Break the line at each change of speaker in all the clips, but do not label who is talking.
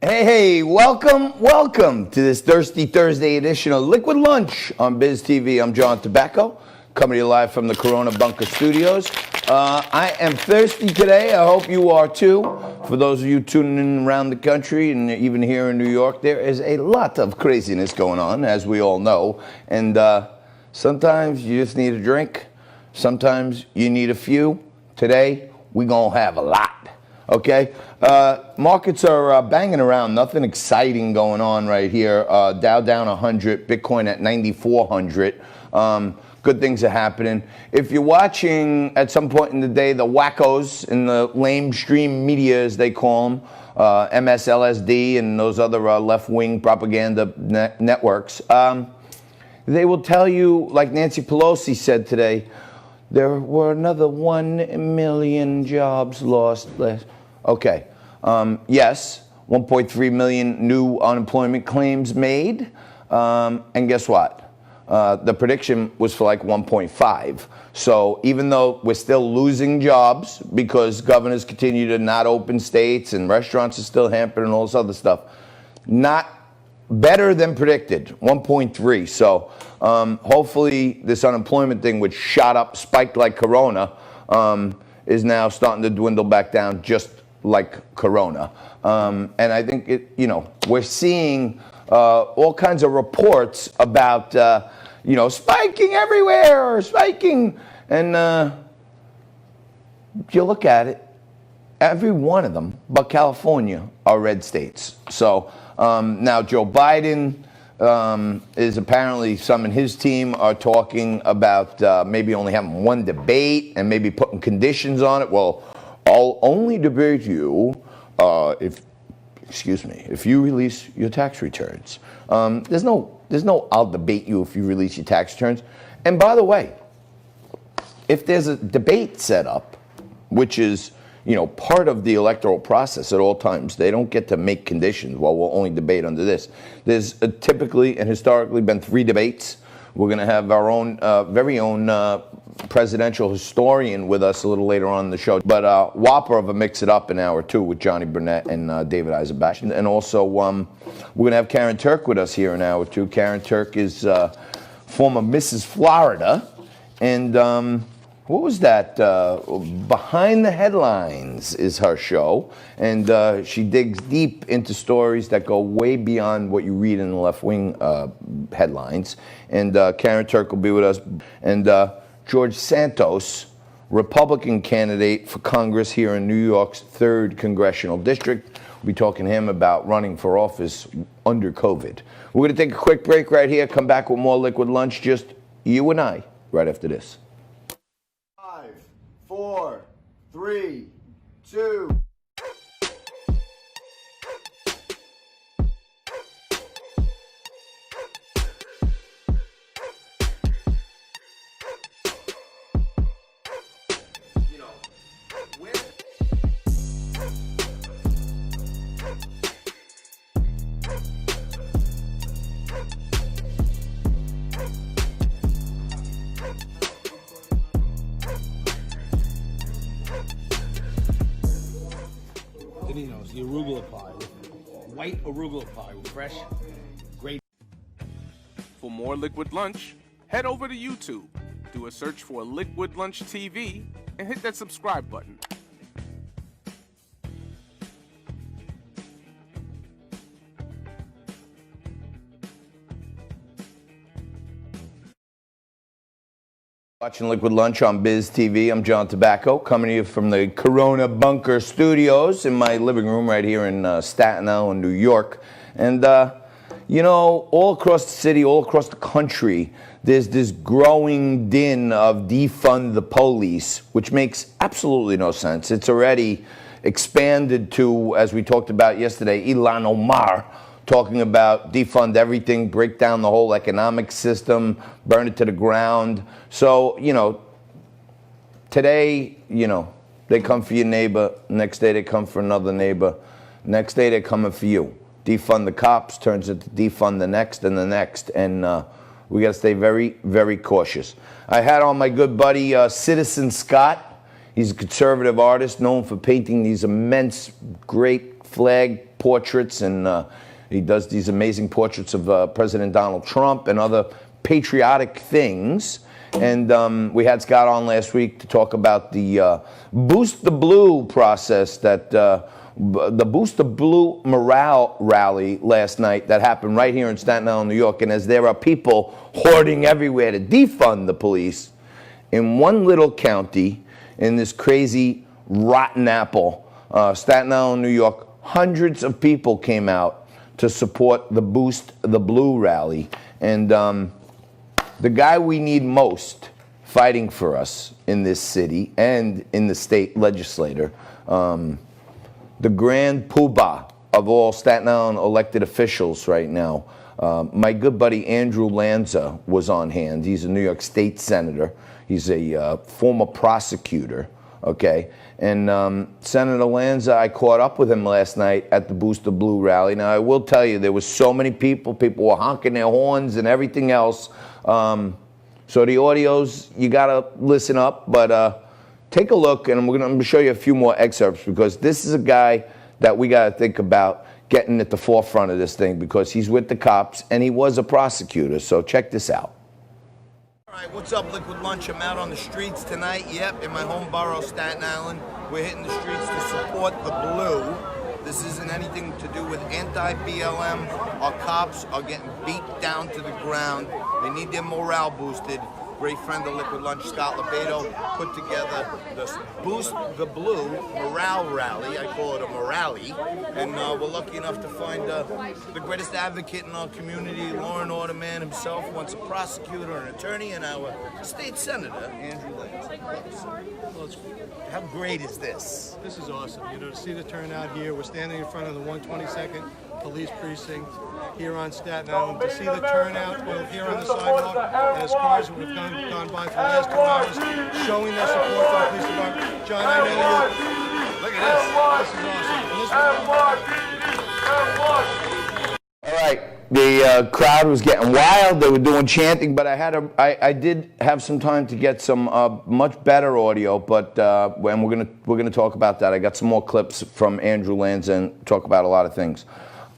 Hey, welcome to this Thirsty Thursday edition of Liquid Lunch on Biz TV. I'm John Tobacco, coming to you live from the Corona Bunker Studios. I am thirsty today. I hope you are too. For those of you tuning in around the country and even here in New York, there is a lot of craziness going on, as we all know. And sometimes you just need a drink. Sometimes you need a few. Today, we're going to have a lot. Okay, markets are banging around. Nothing exciting going on right here. Dow down 100, Bitcoin at 9,400. Good things are happening. If you're watching at some point in the day the wackos in the lamestream media, as they call them, MSLSD and those other left-wing propaganda networks, they will tell you, like Nancy Pelosi said today, there were another 1 million jobs lost last. Okay, yes, 1.3 million new unemployment claims made, and guess what? The prediction was for like 1.5. So even though we're still losing jobs because governors continue to not open states and restaurants are still hampered and all this other stuff, not better than predicted, 1.3. So hopefully this unemployment thing, which shot up, spiked like Corona, is now starting to dwindle back down just like Corona. And I think, we're seeing all kinds of reports about, spiking everywhere or spiking. And if you look at it, every one of them but California are red states. So now Joe Biden is apparently, some in his team are talking about maybe only having one debate and maybe putting conditions on it. Well, I'll only debate you if you release your tax returns. There's no I'll debate you if you release your tax returns. And by the way, if there's a debate set up, which is part of the electoral process at all times, they don't get to make conditions. Well, we'll only debate under this. There's typically and historically been 3 debates. We're going to have our own, very own presidential historian with us a little later on in the show. But whopper of a mix it up an hour too with Johnny Burnett and David Eisenbach. And also, we're going to have Karen Turk with us here an hour too. Karen Turk is former Mrs. Florida. And what was that? Behind the Headlines is her show, and she digs deep into stories that go way beyond what you read in the left-wing headlines. And Karen Turk will be with us. And George Santos, Republican candidate for Congress here in New York's 3rd Congressional District. We'll be talking to him about running for office under COVID. We're going to take a quick break right here, come back with more Liquid Lunch, just you and I, right after this.
5, 4, 3, 2.
The arugula pie, white arugula pie, fresh, great.
For more Liquid Lunch, head over to YouTube, do a search for Liquid Lunch TV, and hit that subscribe button.
Watching Liquid Lunch on Biz TV. I'm John Tobacco, coming to you from the Corona Bunker Studios in my living room right here in Staten Island, New York. And, all across the city, all across the country, there's this growing din of defund the police, which makes absolutely no sense. It's already expanded to, as we talked about yesterday, Ilhan Omar, talking about defund everything, break down the whole economic system, burn it to the ground. So, today, they come for your neighbor. Next day, they come for another neighbor. Next day, they're coming for you. Defund the cops turns into defund the next and the next. And we got to stay very, very cautious. I had on my good buddy, Citizen Scott. He's a conservative artist known for painting these immense, great flag portraits, and he does these amazing portraits of President Donald Trump and other patriotic things. And we had Scott on last week to talk about the Boost the Blue process, that the Boost the Blue morale rally last night that happened right here in Staten Island, New York. And as there are people hoarding everywhere to defund the police, in one little county, in this crazy rotten apple, Staten Island, New York, hundreds of people came out to support the Boost the Blue rally. And the guy we need most fighting for us in this city and in the state legislature, the grand poobah of all Staten Island elected officials right now, my good buddy Andrew Lanza was on hand. He's a New York State senator. He's a former prosecutor, okay? And Senator Lanza, I caught up with him last night at the Boost the Blue rally. Now, I will tell you, there was so many people. People were honking their horns and everything else. So the audios, you got to listen up. But take a look, and I'm going to show you a few more excerpts, because this is a guy that we got to think about getting at the forefront of this thing, because he's with the cops, and he was a prosecutor. So check this out. All right, what's up, Liquid Lunch? I'm out on the streets tonight, yep, in my home borough, Staten Island. We're hitting the streets to support the blue. This isn't anything to do with anti-BLM. Our cops are getting beat down to the ground. They need their morale boosted. Great friend of Liquid Lunch, Scott Lebedo, put together the Boost the Blue morale rally. I call it a morale. And we're lucky enough to find the greatest advocate in our community, law and order man himself, once a prosecutor and attorney, and our state senator, Andrew Lanza.
Well,
How great is this?
this is awesome. You know, to see the turnout here. We're standing in front of the 122nd Police Precinct here on Staten Island. To see the turnout both here on the sidewalk as cars would have gone by for the last 2 hours, showing their support for the police department. John, I know you. Look at this. This is awesome. And this
All right, the crowd was getting wild. They were doing chanting, but I did have some time to get some much better audio. But and we're gonna talk about that. I got some more clips from Andrew Lanza and talk about a lot of things.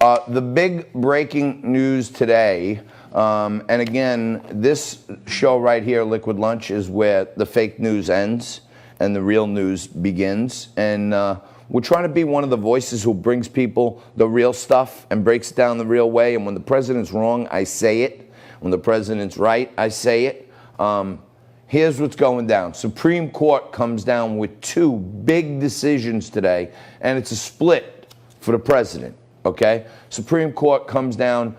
The big breaking news today, and again, this show right here, Liquid Lunch, is where the fake news ends and the real news begins. And we're trying to be one of the voices who brings people the real stuff and breaks it down the real way. And when the president's wrong, I say it. When the president's right, I say it. Here's what's going down. Supreme Court comes down with two big decisions today, and it's a split for the president. Okay, Supreme Court comes down.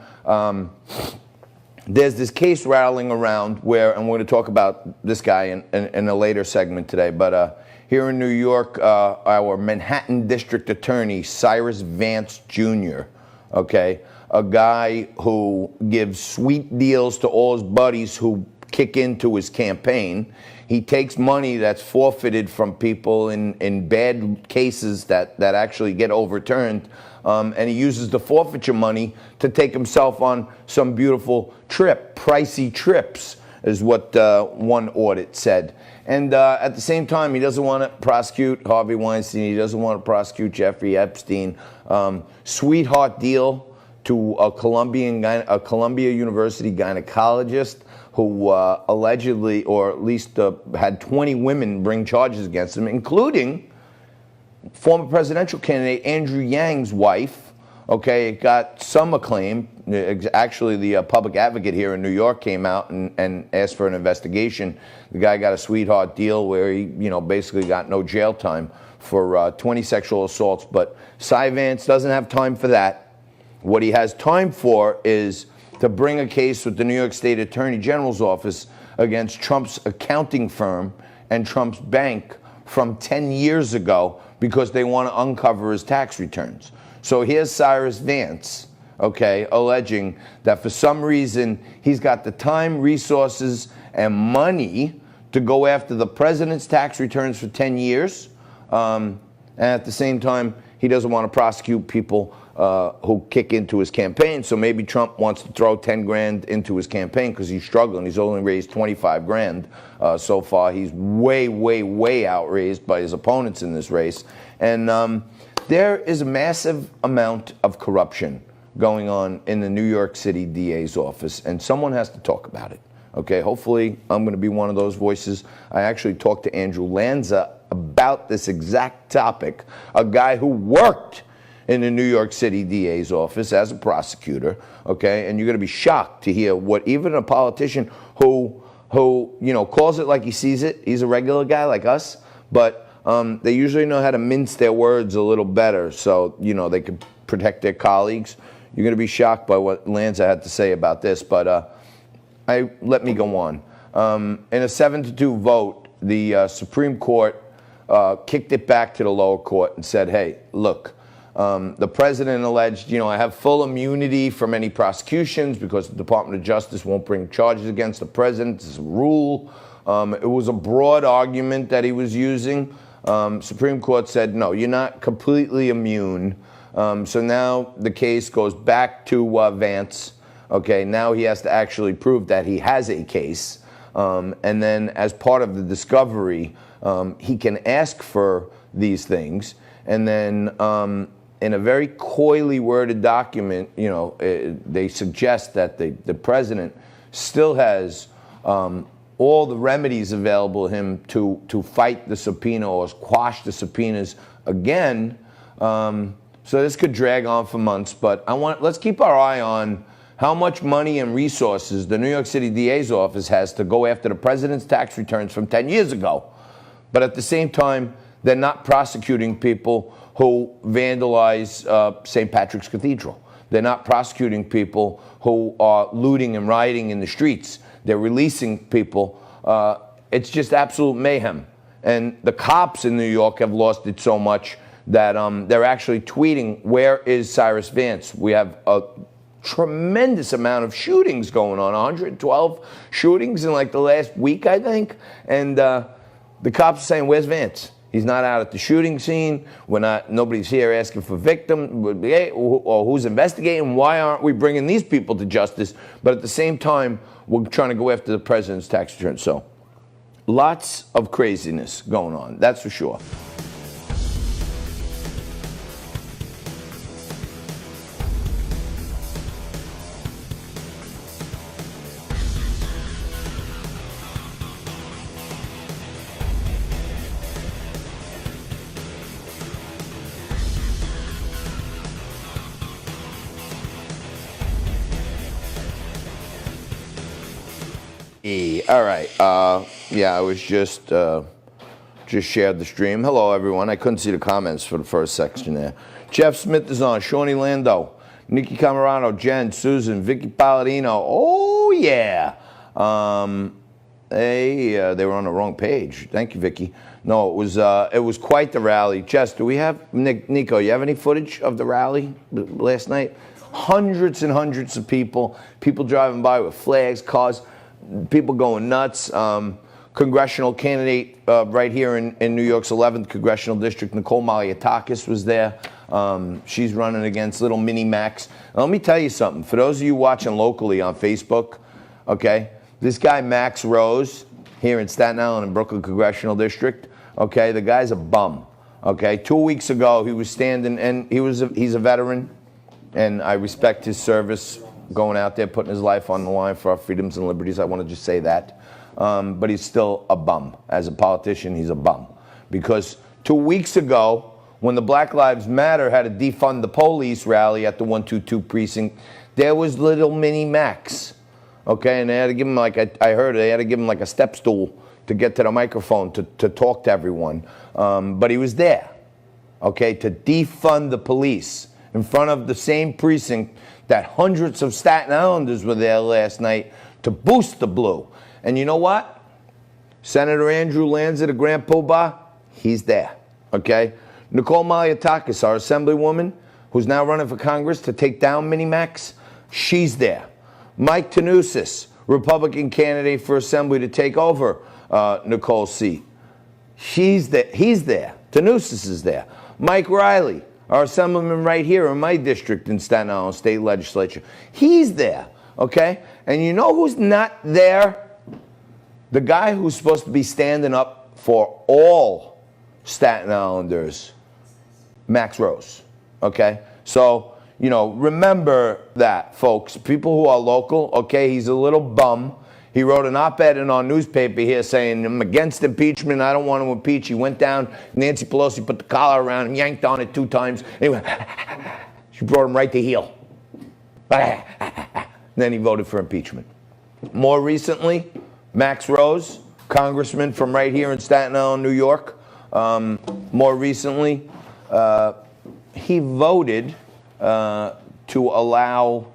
There's this case rattling around where, and we're going to talk about this guy in a later segment today, but here in New York, our Manhattan District Attorney, Cyrus Vance Jr., okay, a guy who gives sweet deals to all his buddies who kick into his campaign. He takes money that's forfeited from people in bad cases that actually get overturned, and he uses the forfeiture money to take himself on some beautiful trip. Pricey trips is what one audit said. And at the same time, he doesn't want to prosecute Harvey Weinstein. He doesn't want to prosecute Jeffrey Epstein. Sweetheart deal to a Columbia University gynecologist who allegedly, or at least had 20 women bring charges against him, including former presidential candidate Andrew Yang's wife. Okay, it got some acclaim. Actually, the public advocate here in New York came out and asked for an investigation. The guy got a sweetheart deal where he, basically got no jail time for 20 sexual assaults. But Cy Vance doesn't have time for that. What he has time for is to bring a case with the New York State Attorney General's office against Trump's accounting firm and Trump's bank from 10 years ago because they want to uncover his tax returns. So here's Cyrus Vance, okay, alleging that for some reason he's got the time, resources, and money to go after the president's tax returns for 10 years. And at the same time, he doesn't want to prosecute people who kick into his campaign. So maybe Trump wants to throw 10 grand into his campaign because he's struggling. He's only raised 25 grand so far. He's way, way, way outraised by his opponents in this race. And There is a massive amount of corruption going on in the New York City DA's office, and someone has to talk about it. Okay, hopefully I'm going to be one of those voices. I actually talked to Andrew Lanza about this exact topic, a guy who worked in the New York City DA's office as a prosecutor, okay? And you're going to be shocked to hear what even a politician who calls it like he sees it, he's a regular guy like us, but they usually know how to mince their words a little better so, they can protect their colleagues. You're going to be shocked by what Lanza had to say about this, but let me go on. In a 7-2 vote, the Supreme Court kicked it back to the lower court and said, hey, look, the president alleged, I have full immunity from any prosecutions because the Department of Justice won't bring charges against the president. It's a rule. It was a broad argument that he was using. Supreme Court said, no, you're not completely immune. So now the case goes back to Vance. Okay, now he has to actually prove that he has a case. And then as part of the discovery, he can ask for these things. And then in a very coyly worded document, they suggest that the president still has all the remedies available to him to fight the subpoena or quash the subpoenas again. So this could drag on for months, but let's keep our eye on how much money and resources the New York City DA's office has to go after the president's tax returns from 10 years ago. But at the same time, they're not prosecuting people who vandalize St. Patrick's Cathedral. They're not prosecuting people who are looting and rioting in the streets. They're releasing people. It's just absolute mayhem. And the cops in New York have lost it so much that they're actually tweeting, where is Cyrus Vance? We have a tremendous amount of shootings going on, 112 shootings in like the last week, I think. And the cops are saying, where's Vance? He's not out at the shooting scene. Nobody's here asking for victims or who's investigating. Why aren't we bringing these people to justice? But at the same time, we're trying to go after the president's tax return. So lots of craziness going on, that's for sure. All right. I was just shared the stream. Hello, everyone. I couldn't see the comments for the first section there. Jeff Smith is on. Shawnee Lando, Nikki Camarano, Jen, Susan, Vicky Palladino. Oh yeah. They were on the wrong page. Thank you, Vicky. No, it was quite the rally. Jess, do we have Nico? You have any footage of the rally last night? Hundreds and hundreds of people driving by with flags, cars. People going nuts. Congressional candidate right here in New York's 11th Congressional District, Nicole Malliotakis, was there. She's running against little Mini Max. Now, let me tell you something. For those of you watching locally on Facebook, okay, this guy Max Rose here in Staten Island in Brooklyn Congressional District, okay, the guy's a bum. Okay, 2 weeks ago he was standing, and he's a veteran, and I respect his service, going out there, putting his life on the line for our freedoms and liberties. I want to just say that. But he's still a bum. As a politician, he's a bum. Because 2 weeks ago, when the Black Lives Matter had a defund the police rally at the 122 precinct, there was little Mini Max. Okay, and they had to give him I heard they had to give him like a step stool to get to the microphone to talk to everyone. But he was there, okay, to defund the police in front of the same precinct that hundreds of Staten Islanders were there last night to boost the blue. And you know what? Senator Andrew Lanza, the Grand Poobah, he's there, okay? Nicole Malliotakis, our assemblywoman, who's now running for Congress to take down Mini Max, she's there. Mike Tanusis, Republican candidate for Assembly to take over Nicole's seat, he's there. Tanusis is there. Mike Riley, our assemblyman right here in my district in Staten Island State Legislature, he's there, okay? And you know who's not there? The guy who's supposed to be standing up for all Staten Islanders, Max Rose, okay? So, you know, remember that, folks. People who are local, okay, he's a little bum. He wrote an op-ed in our newspaper here saying, I'm against impeachment, I don't want to impeach. He went down, Nancy Pelosi put the collar around him, yanked on it 2 times, and he went, she brought him right to heel. Then he voted for impeachment. More recently, Max Rose, congressman from right here in Staten Island, New York. More recently, he voted to allow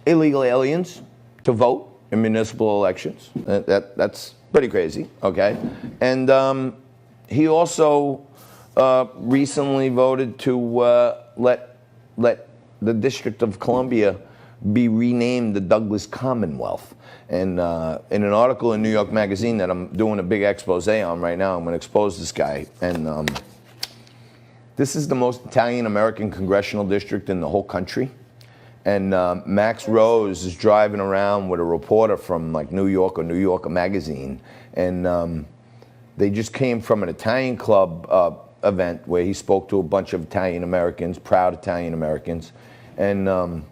illegal aliens to vote in municipal elections. That's pretty crazy, okay? And he also recently voted to let the District of Columbia be renamed the Douglas Commonwealth. And in an article in New York Magazine that I'm doing a big expose on right now, I'm going to expose this guy. And this is the most Italian-American congressional district in the whole country. And Max Rose is driving around with a reporter from like New York or New Yorker magazine. And they just came from an Italian club event where he spoke to a bunch of Italian-Americans, proud Italian-Americans. And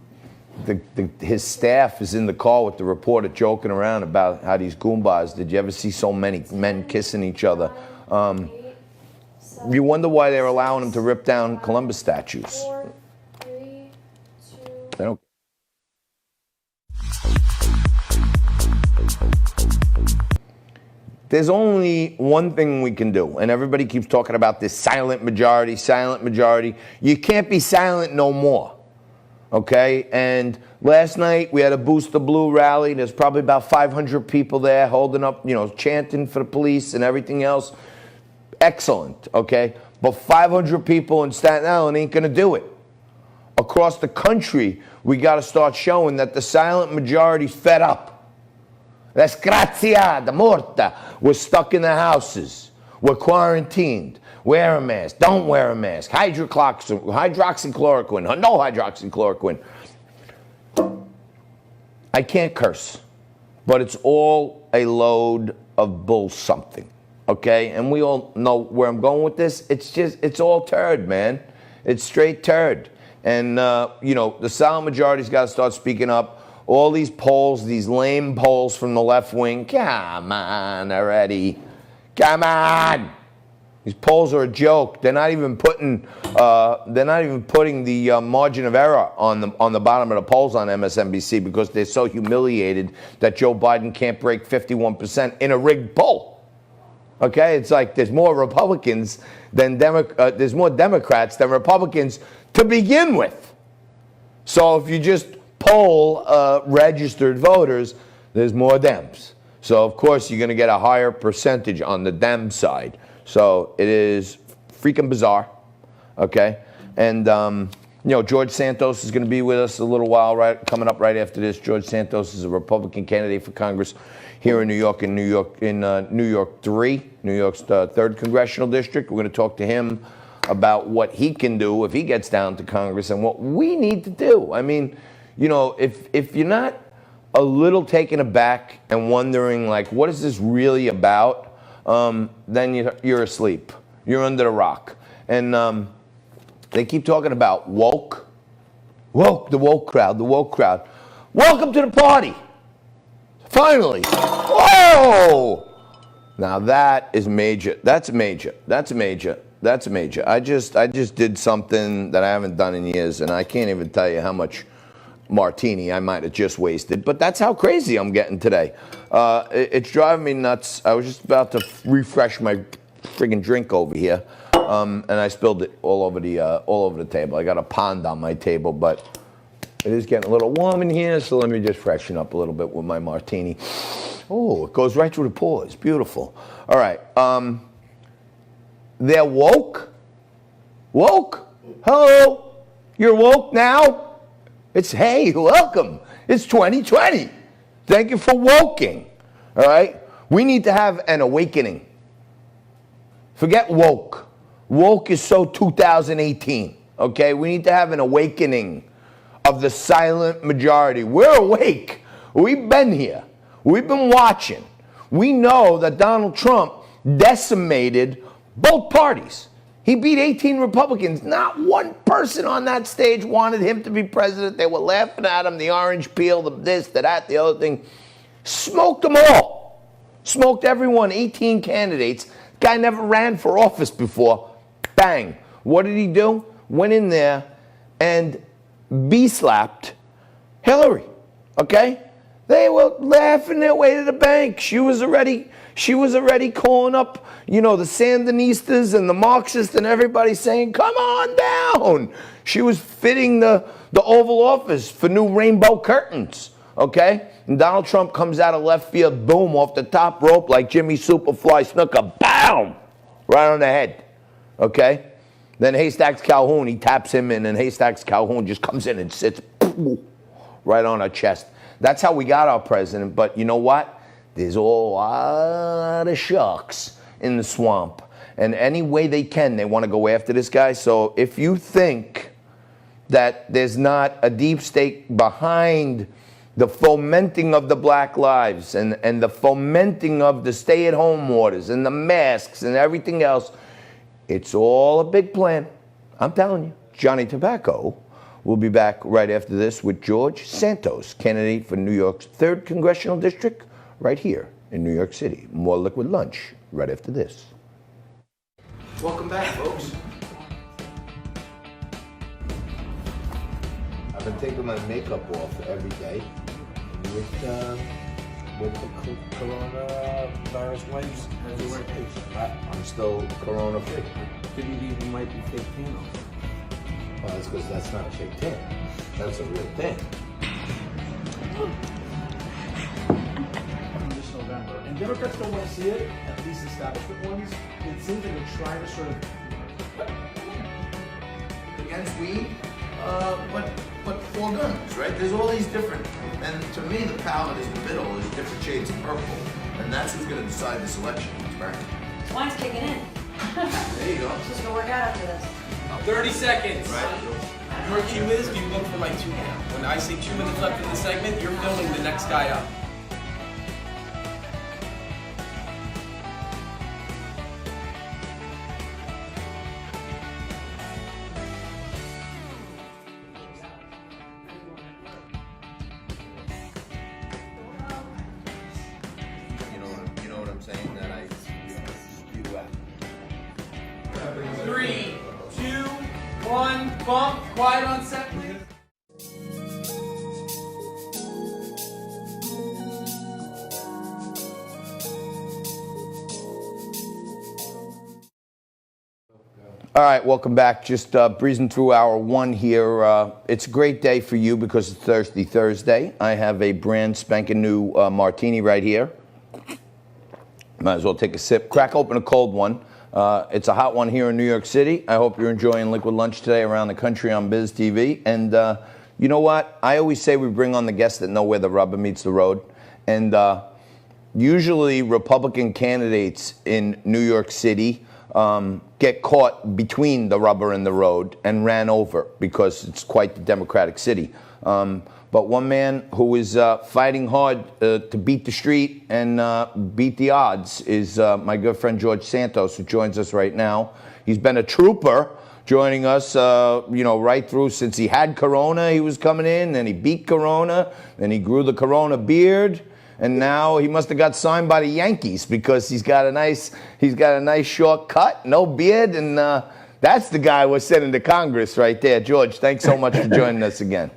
his staff is in the car with the reporter joking around about how these Goombas, did you ever see so many men kissing each other? You wonder why they're allowing him to rip down Columbus statues. They don't. There's only one thing we can do, and everybody keeps talking about this silent majority, silent majority. You can't be silent no more, okay? And last night we had a Boost the Blue rally. There's probably about 500 people there holding up, you know, chanting for the police and everything else. Excellent, okay? But 500 people in Staten Island ain't gonna do it. Across the country, we gotta start showing that the silent majority's fed up. La scraziata, morta. We're stuck in the houses. We're quarantined. Wear a mask. Don't wear a mask. Hydroxychloroquine. No hydroxychloroquine. I can't curse, but it's all a load of bull something, okay? And we all know where I'm going with this. It's all turd, man. It's straight turd. And, you know, the silent majority's got to start speaking up. All these polls, these lame polls from the left wing, come on already. Come on. These polls are a joke. They're not even putting the margin of error on the bottom of the polls on MSNBC because they're so humiliated that Joe Biden can't break 51% in a rigged poll. Okay, it's like there's more Republicans than there's more Democrats than Republicans to begin with. So if you just poll registered voters, there's more Dems. So of course you're going to get a higher percentage on the Dem side. So it is freaking bizarre, okay? And you know, George Santos is going to be with us a little while, coming up right after this. George Santos is a Republican candidate for Congress here in New York, New York 3, New York's 3rd congressional district. We're going to talk to him about what he can do if he gets down to Congress and what we need to do. I mean, you know, if you're not a little taken aback and wondering, like, what is this really about, then you're asleep. You're under the rock. And they keep talking about woke. Woke, the woke crowd, the woke crowd. Welcome to the party. Finally. Whoa! Now that is major. That's major. That's major. That's major. I just did something that I haven't done in years, and I can't even tell you how much martini I might have just wasted, but that's how crazy I'm getting today. It's driving me nuts. I was just about to refresh my friggin' drink over here, and I spilled it all over the table. I got a pond on my table, but it is getting a little warm in here, so let me just freshen up a little bit with my martini. Oh, it goes right through the pores. Beautiful. All right. They're woke. Woke. Hello. You're woke now? It's, hey, welcome. It's 2020. Thank you for woking. All right? We need to have an awakening. Forget woke. Woke is so 2018. Okay? We need to have an awakening of the silent majority. We're awake. We've been here. We've been watching. We know that Donald Trump decimated both parties. He beat 18 Republicans. Not one person on that stage wanted him to be president. They were laughing at him, the orange peel, the this, the that, the other thing. Smoked them all. Smoked everyone, 18 candidates. Guy never ran for office before. Bang. What did he do? Went in there and slapped Hillary. Okay? They were laughing their way to the bank. She was already calling up, the Sandinistas and the Marxists and everybody saying, come on down. She was fitting the Oval Office for new rainbow curtains, okay? And Donald Trump comes out of left field, boom, off the top rope like Jimmy Superfly Snooker, bam, right on the head, okay? Then Haystacks Calhoun, he taps him in, and Haystacks Calhoun just comes in and sits right on her chest. That's how we got our president, but you know what? There's a lot of sharks in the swamp. And any way they can, they want to go after this guy. So if you think that there's not a deep state behind the fomenting of the black lives and the fomenting of the stay-at-home orders and the masks and everything else, it's all a big plan. I'm telling you. Johnny Tobacco will be back right after this with George Santos, candidate for New York's 3rd Congressional District, right here in New York City. More Liquid Lunch right after this. Welcome back, folks. I've been taking my makeup off every day with the coronavirus wipes. I'm still corona free.
Didn't even might be fake tan on.
Well, that's because that's not a fake tan. That's a real tan.
This November. And Democrats don't want to see it, at least establishment ones. It seems like they're trying to sort of
Against weed, but for guns, right? There's all these different, and to me, the palette is the middle, is different shades of purple, and that's who's going to decide this election. Right?
Wine's kicking in.
There you go.
It's just gonna work out after this.
30 seconds.
Right.
Your cue is you look for like 2 minutes. When I say 2 minutes left in the segment, you're filming the next guy up.
You know what I'm saying? That I you
3, 2, 1, bump. Quiet on set, please.
All right, welcome back. Just breezing through hour 1 here. It's a great day for you because it's Thirsty Thursday. I have a brand spanking new martini right here. Might as well take a sip. Crack open a cold one. It's a hot one here in New York City. I hope you're enjoying Liquid Lunch today around the country on Biz TV. And you know what? I always say we bring on the guests that know where the rubber meets the road. And usually Republican candidates in New York City get caught between the rubber and the road and ran over because it's quite the Democratic city. But one man who is fighting hard to beat the street and beat the odds is my good friend George Santos, who joins us right now. He's been a trooper joining us, right through since he had Corona. He was coming in, and he beat Corona, then he grew the Corona beard. And now he must have got signed by the Yankees because he's got a nice short cut, no beard, and that's the guy we're sending to Congress right there. George, thanks so much for joining us again.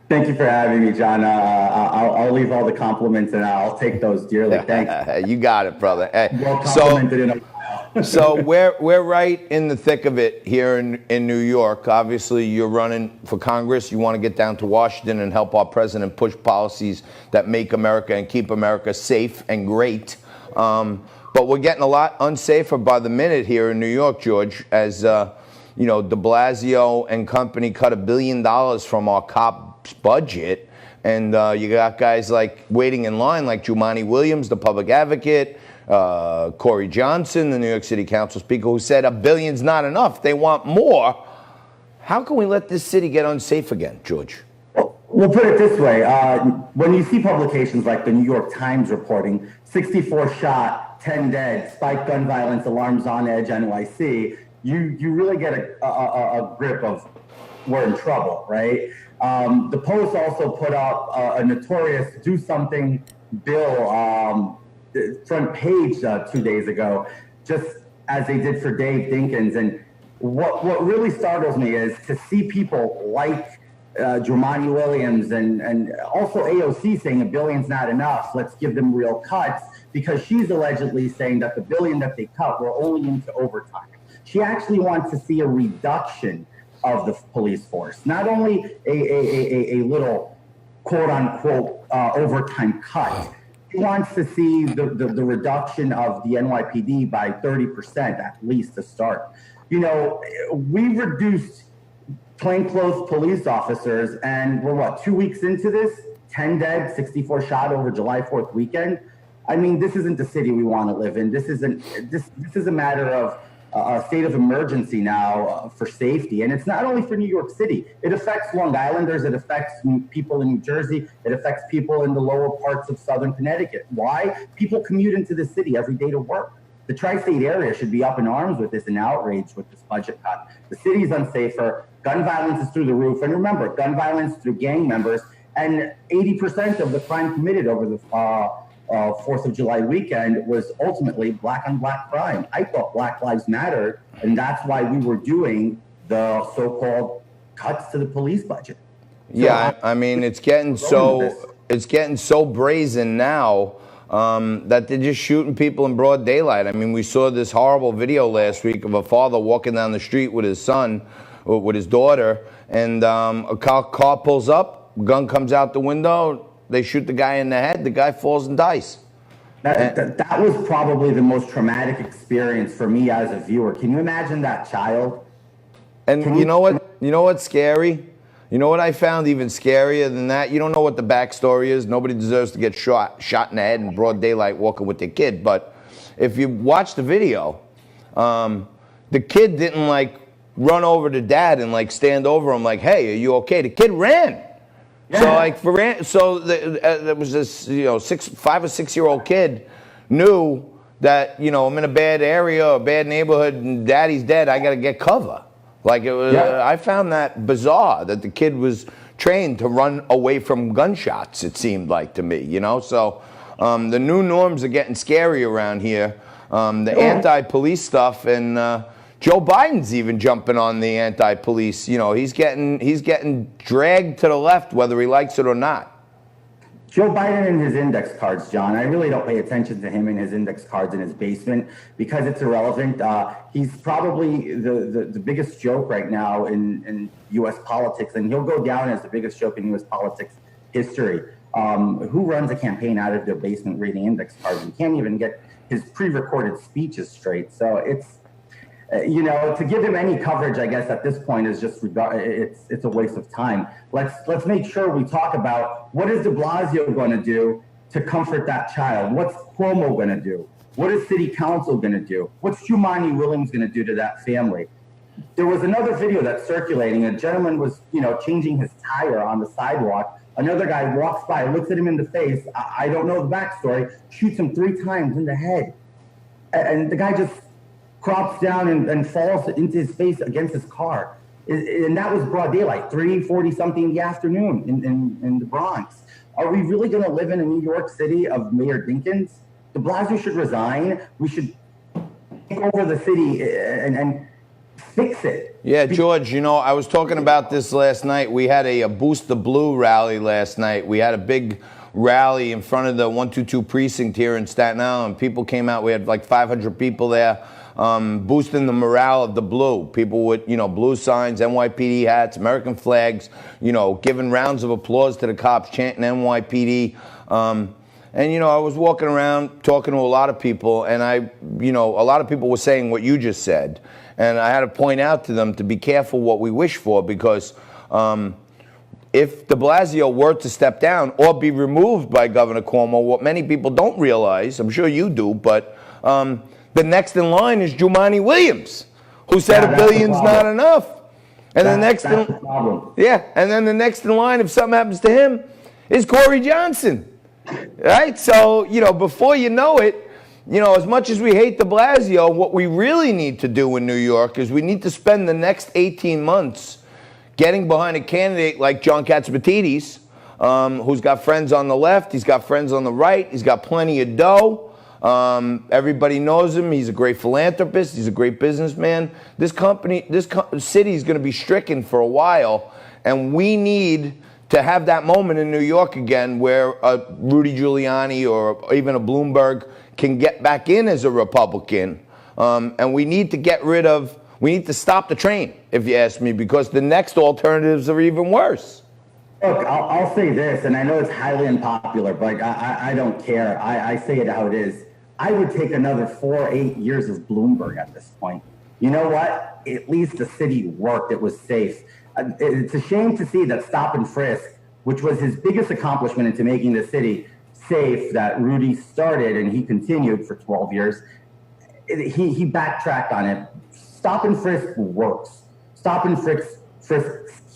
Thank you for having me, John. I'll leave all the compliments and I'll take those dearly. Thanks.
You got it, brother. Hey,
well complimented in a while.
So we're right in the thick of it here in New York. Obviously, you're running for Congress. You want to get down to Washington and help our president push policies that make America and keep America safe and great. But we're getting a lot unsafer by the minute here in New York, George, as de Blasio and company cut $1 billion from our cops' budget. And you got guys like waiting in line like Jumaane Williams, the public advocate, Corey Johnson, the New York City Council Speaker, who said $1 billion's not enough. They want more. How can we let this city get unsafe again, George?
We'll put it this way. When you see publications like the New York Times reporting 64 shot, 10 dead, spiked gun violence, alarms on edge, NYC, you really get a grip of we're in trouble, right? The Post also put up a notorious do something bill front page 2 days ago, just as they did for Dave Dinkins. And what really startles me is to see people like Jumaane Williams and also AOC saying $1 billion's not enough, let's give them real cuts, because she's allegedly saying that the $1 billion that they cut were only into overtime. She actually wants to see a reduction of the police force, not only a little quote unquote overtime cut. She wants to see the reduction of the NYPD by 30% at least to start. You know, we reduced plainclothes police officers, and we're what, 2 weeks into this? 10 dead, 64 shot over July 4th weekend. I mean, this isn't the city we want to live in. This is a matter of a state of emergency now for safety. And it's not only for New York City. It affects Long Islanders. It affects people in New Jersey. It affects people in the lower parts of Southern Connecticut. Why? People commute into the city every day to work. The tri-state area should be up in arms with this and outraged with this budget cut. The city's unsafer. Gun violence is through the roof. And remember, gun violence through gang members. And 80% of the crime committed over the 4th of July weekend was ultimately black on black crime. I thought Black Lives Mattered, and that's why we were doing the so-called cuts to the police budget.
Yeah, I mean, it's getting so brazen now that they're just shooting people in broad daylight. I mean, we saw this horrible video last week of a father walking down the street with his son, or with his daughter, and a car pulls up, gun comes out the window, they shoot the guy in the head, the guy falls and dies.
That was probably the most traumatic experience for me as a viewer. Can you imagine that child?
And you know what? You know what's scary? You know what I found even scarier than that? You don't know what the backstory is. Nobody deserves to get shot in the head in broad daylight walking with their kid. But if you watch the video, the kid didn't like run over to dad and like stand over him like, "Hey, are you okay?" The kid ran. Yeah. So there was this 5 or 6 year old kid knew that I'm in a bad area or a bad neighborhood and daddy's dead. I got to get cover. Like it was, I found that bizarre that the kid was trained to run away from gunshots. It seemed like to me, So the new norms are getting scary around here. The anti-police stuff, and Joe Biden's even jumping on the anti-police. He's getting dragged to the left, whether he likes it or not.
Joe Biden and his index cards, John. I really don't pay attention to him and his index cards in his basement because it's irrelevant. He's probably the biggest joke right now in U.S. politics, and he'll go down as the biggest joke in U.S. politics history. Who runs a campaign out of their basement reading index cards? You can't even get his pre-recorded speeches straight. So it's, to give him any coverage, I guess at this point is just it's a waste of time. Let's make sure we talk about what is de Blasio going to do to comfort that child. What's Cuomo going to do? What is City Council going to do? What's Jumaane Williams going to do to that family? There was another video that's circulating. A gentleman was, changing his tire on the sidewalk. Another guy walks by, looks at him in the face. I don't know the backstory. Shoots him 3 times in the head, and the guy just crops down and falls into his face against his car. And that was broad daylight, 3:40 something in the afternoon in the Bronx. Are we really going to live in a New York City of Mayor Dinkins? De Blasio should resign. We should take over the city and fix it.
Yeah, George, I was talking about this last night. We had a Boost the Blue rally last night. We had a big rally in front of the 122 precinct here in Staten Island. People came out. We had like 500 people there. Boosting the morale of the blue. People with, blue signs, NYPD hats, American flags, giving rounds of applause to the cops, chanting NYPD. And, I was walking around talking to a lot of people, and a lot of people were saying what you just said. And I had to point out to them to be careful what we wish for, because if de Blasio were to step down or be removed by Governor Cuomo, what many people don't realize, I'm sure you do, but the next in line is Jumaane Williams, who said $1 billion's not enough. And the next and then the next in line, if something happens to him, is Corey Johnson. Right? So, before you know it, you know, as much as we hate de Blasio, what we really need to do in New York is we need to spend the next 18 months getting behind a candidate like John Katsimatidis, who's got friends on the left, he's got friends on the right, he's got plenty of dough. Everybody knows him. He's a great philanthropist. He's a great businessman. This city is going to be stricken for a while, and we need to have that moment in New York again where a Rudy Giuliani or even a Bloomberg can get back in as a Republican. And we need to stop the train, if you ask me, because the next alternatives are even worse.
Look, I'll say this, and I know it's highly unpopular, but I don't care. I say it how it is. I would take another 4 or 8 years of Bloomberg at this point. You know what? At least the city worked. It was safe. It's a shame to see that stop and frisk, which was his biggest accomplishment into making the city safe, that Rudy started and he continued for 12 years. He backtracked on it. Stop and frisk works. Stop and frisk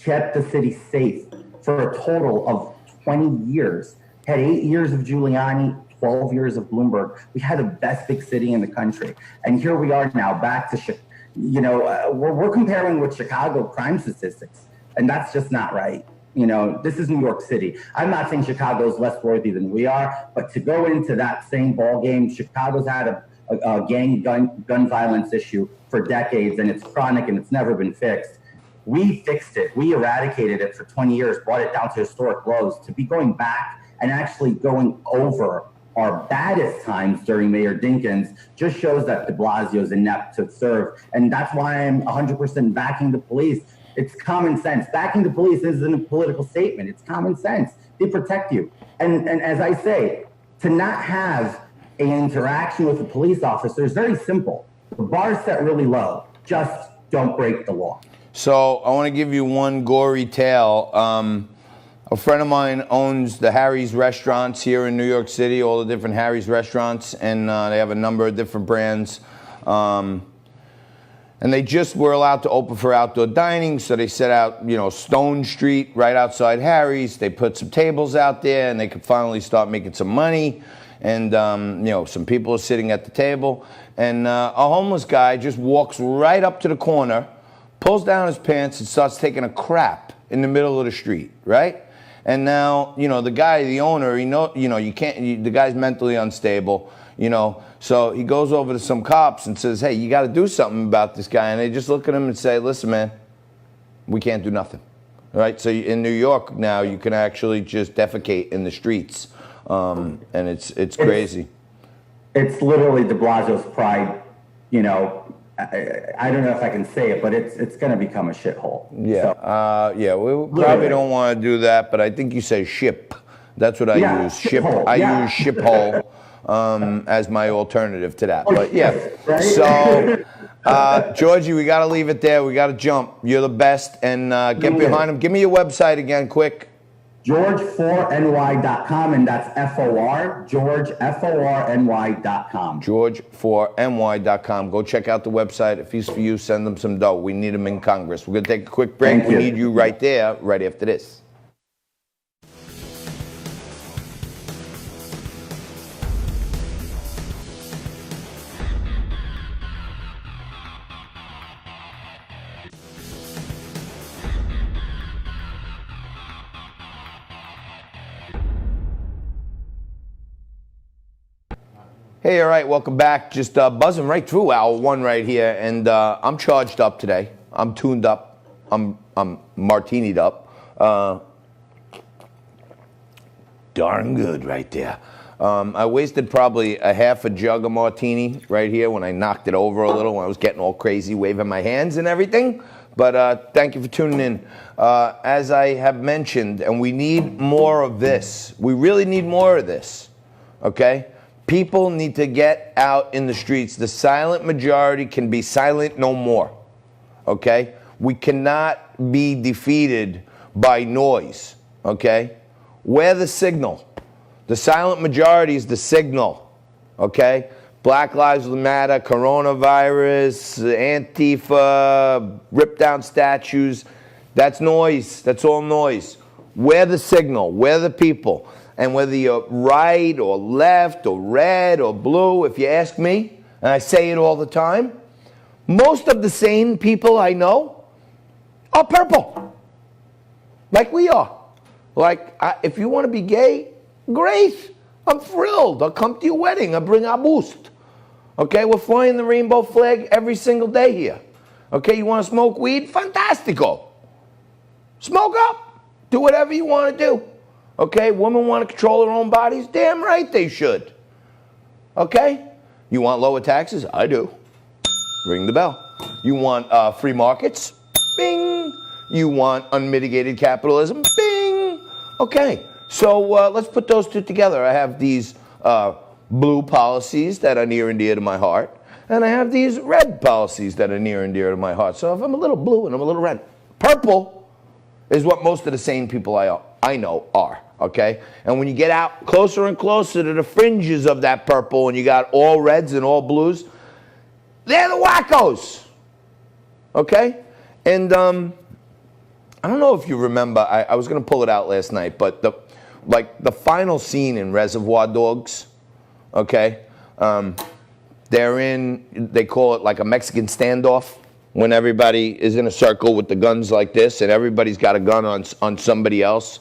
kept the city safe for a total of 20 years. Had 8 years of Giuliani, 12 years of Bloomberg. We had the best big city in the country. And here we are now back to, we're comparing with Chicago crime statistics. And that's just not right. You know, this is New York City. I'm not saying Chicago is less worthy than we are, but to go into that same ball game, Chicago's had a gang gun violence issue for decades, and it's chronic and it's never been fixed. We fixed it. We eradicated it for 20 years, brought it down to historic lows. To be going back and actually going over our baddest times during Mayor Dinkins just shows that de Blasio is inept to serve. And that's why I'm 100% backing the police. It's common sense. Backing the police isn't a political statement. It's common sense. They protect you. And as I say, to not have an interaction with a police officer is very simple. The bar's set really low. Just don't break the law.
So I want to give you one gory tale. A friend of mine owns the Harry's restaurants here in New York City, all the different Harry's restaurants, and they have a number of different brands. And they just were allowed to open for outdoor dining, so they set out, Stone Street right outside Harry's. They put some tables out there, and they could finally start making some money. And, some people are sitting at the table. And a homeless guy just walks right up to the corner, pulls down his pants, and starts taking a crap in the middle of the street, right? And now, the guy, the owner, the guy's mentally unstable, so he goes over to some cops and says, hey, you got to do something about this guy. And they just look at him and say, listen, man, we can't do nothing, right? So in New York now, you can actually just defecate in the streets, and it's crazy. It's
literally de Blasio's pride, I don't know if I can say it, but it's going to become a shithole.
Yeah,
so,
we probably don't want to do that, but I think you say ship. That's what I use. Ship. I use ship hole as my alternative to that. But yeah, so Georgie, we got to leave it there. We got to jump. You're the best, and get behind him. Give me your website again, quick.
George4ny.com, and that's F-O-R, George, F-O-R-N-Y.com.
George4ny.com. Go check out the website. If he's for you, send him some dough. We need him in Congress. We're going to take a quick break. We need you right there, right after this. Hey, all right, welcome back. Just buzzing right through hour one right here, and I'm charged up today. I'm tuned up. I'm martinied up. Darn good right there. I wasted probably a half a jug of martini right here when I knocked it over a little, when I was getting all crazy, waving my hands and everything. But thank you for tuning in. As I have mentioned, and we need more of this. We really need more of this, okay? People need to get out in the streets. The silent majority can be silent no more, okay? We cannot be defeated by noise, okay? We're the signal. The silent majority is the signal, okay? Black Lives Matter, coronavirus, Antifa, rip down statues. That's noise. That's all noise. We're the signal. We're the people. And whether you're right or left or red or blue, if you ask me, and I say it all the time, most of the sane people I know are purple. Like we are. Like, if you want to be gay, great. I'm thrilled. I'll come to your wedding. I'll bring our boost. Okay, we're flying the rainbow flag every single day here. Okay, you want to smoke weed? Fantastico. Smoke up. Do whatever you want to do. Okay, women want to control their own bodies? Damn right they should. Okay? You want lower taxes? I do. Ring the bell. You want free markets? Bing. You want unmitigated capitalism? Bing. Okay, so let's put those two together. I have these blue policies that are near and dear to my heart, and I have these red policies that are near and dear to my heart. So if I'm a little blue and I'm a little red, purple is what most of the sane people I know are, okay? And when you get out closer and closer to the fringes of that purple and you got all reds and all blues, they're the wackos, okay? And I don't know if you remember, I was going to pull it out last night, but the final scene in Reservoir Dogs, okay? They call it like a Mexican standoff, when everybody is in a circle with the guns like this and everybody's got a gun on somebody else.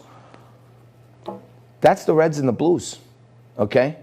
That's the reds and the blues, okay?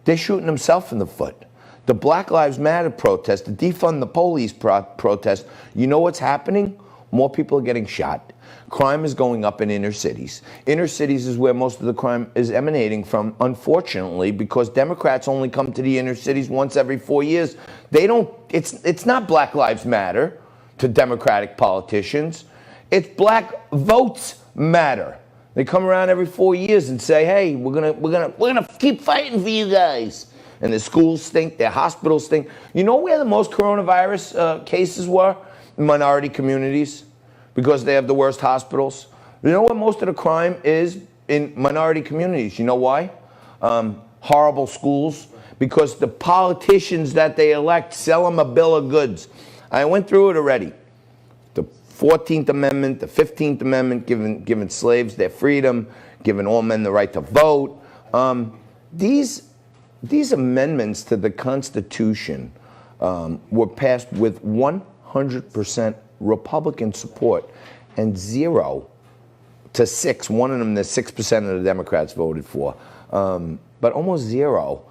They're shooting themselves in the foot. The Black Lives Matter protest, the defund the police protest, you know what's happening? More people are getting shot. Crime is going up in inner cities. Inner cities is where most of the crime is emanating from, unfortunately, because Democrats only come to the inner cities once every 4 years. They don't, it's not Black Lives Matter to Democratic politicians. It's Black Votes Matter. They come around every 4 years and say, hey, we're gonna keep fighting for you guys. And their schools stink, their hospitals stink. You know where the most coronavirus cases were? In minority communities, because they have the worst hospitals. You know what most of the crime is in minority communities? You know why? Horrible schools. Because the politicians that they elect sell them a bill of goods. I went through it already. The 14th Amendment, the 15th Amendment, giving slaves their freedom, giving all men the right to vote. These amendments to the Constitution were passed with 100% Republican support and 0 to 6. One of them, the 6% of the Democrats voted for, but almost 0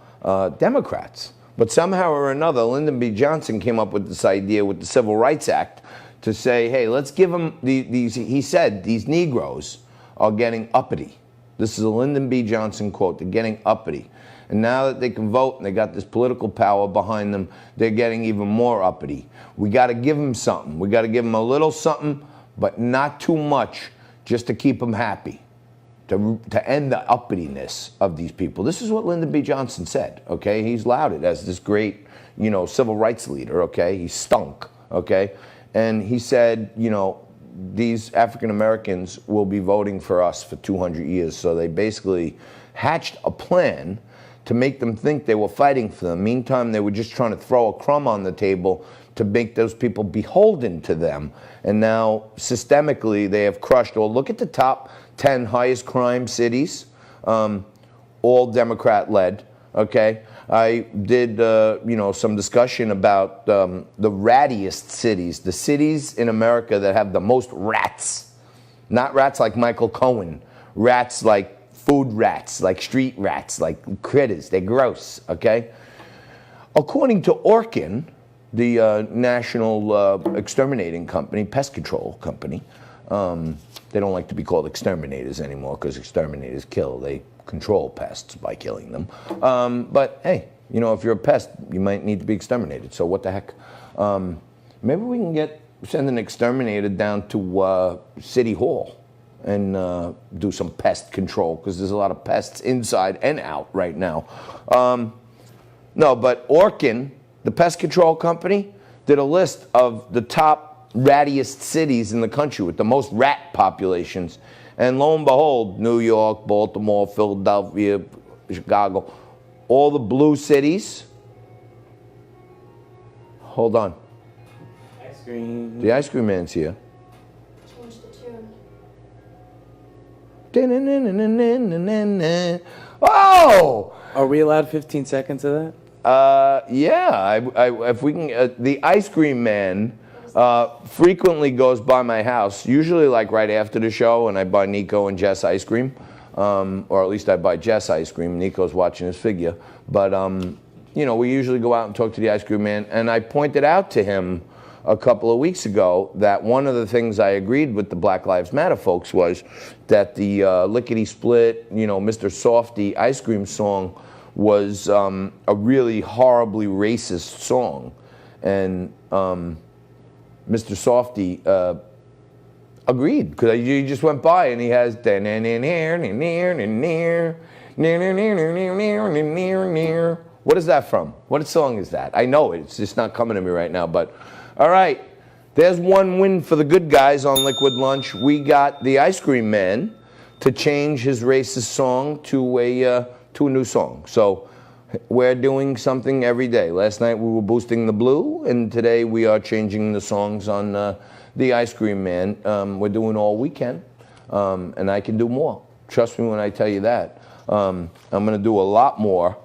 Democrats. But somehow or another, Lyndon B. Johnson came up with this idea with the Civil Rights Act to say, hey, let's give them these. He said these Negroes are getting uppity. This is a Lyndon B. Johnson quote. They're getting uppity. And now that they can vote and they got this political power behind them, they're getting even more uppity. We got to give them something. We got to give them a little something, but not too much, just to keep them happy, to end the uppityness of these people. This is what Lyndon B. Johnson said, okay? He's lauded as this great, civil rights leader, okay? He stunk, okay? And he said, these African Americans will be voting for us for 200 years. So they basically hatched a plan to make them think they were fighting for them. Meantime, they were just trying to throw a crumb on the table to make those people beholden to them. And now, systemically, they have crushed. Well, look at the top 10 highest crime cities, all Democrat-led, okay? I did, some discussion about the rattiest cities, the cities in America that have the most rats. Not rats like Michael Cohen, rats like food rats, like street rats, like critters. They're gross, okay? According to Orkin, the national exterminating company, pest control company, they don't like to be called exterminators anymore because exterminators kill. They control pests by killing them. But hey, if you're a pest, you might need to be exterminated. So what the heck? Maybe we can send an exterminator down to City Hall and do some pest control, because there's a lot of pests inside and out right now. No, but Orkin, the pest control company, did a list of the top rattiest cities in the country with the most rat populations. And lo and behold, New York, Baltimore, Philadelphia, Chicago, all the blue cities. Hold on.
Ice cream.
The ice cream man's here.
Change the tune.
Oh!
Are we allowed 15 seconds of that?
Yeah. If we can, the ice cream man frequently goes by my house, usually like right after the show, and I buy Nico and Jess ice cream, or at least I buy Jess ice cream. Nico's watching his figure, but you know, we usually go out and talk to the ice cream man, and I pointed out to him a couple of weeks ago that one of the things I agreed with the Black Lives Matter folks was that the Lickety Split, you know, Mr. Softy ice cream song was a really horribly racist song. And Mr. Softy agreed, because he just went by and he has what is that from? What song is that? I know it. It's just not coming to me right now. But all right, there's one win for the good guys on Liquid Lunch. We got the ice cream man to change his racist song to a new song. So we're doing something every day. Last night we were boosting the blue, and today we are changing the songs on the ice cream man. We're doing all we can, and I can do more. Trust me when I tell you that. I'm going to do a lot more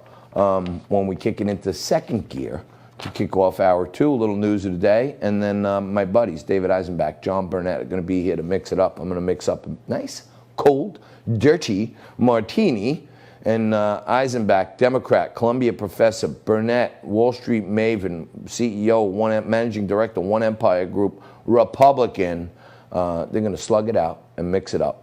when we kick it into second gear to kick off hour 2, a little news of the day. And then my buddies, David Eisenbach, John Burnett, are going to be here to mix it up. I'm going to mix up a nice, cold, dirty martini. And Eisenbach, Democrat, Columbia professor, Burnett, Wall Street maven, CEO, managing director, One Empire Group, Republican. They're going to slug it out and mix it up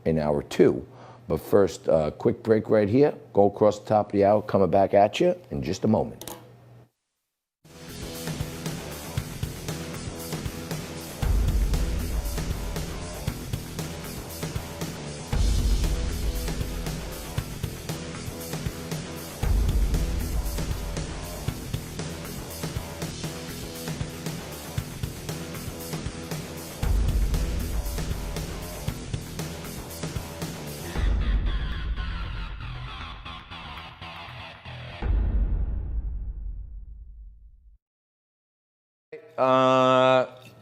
in hour 2. But first, quick break right here. Go across the top of the hour, coming back at you in just a moment.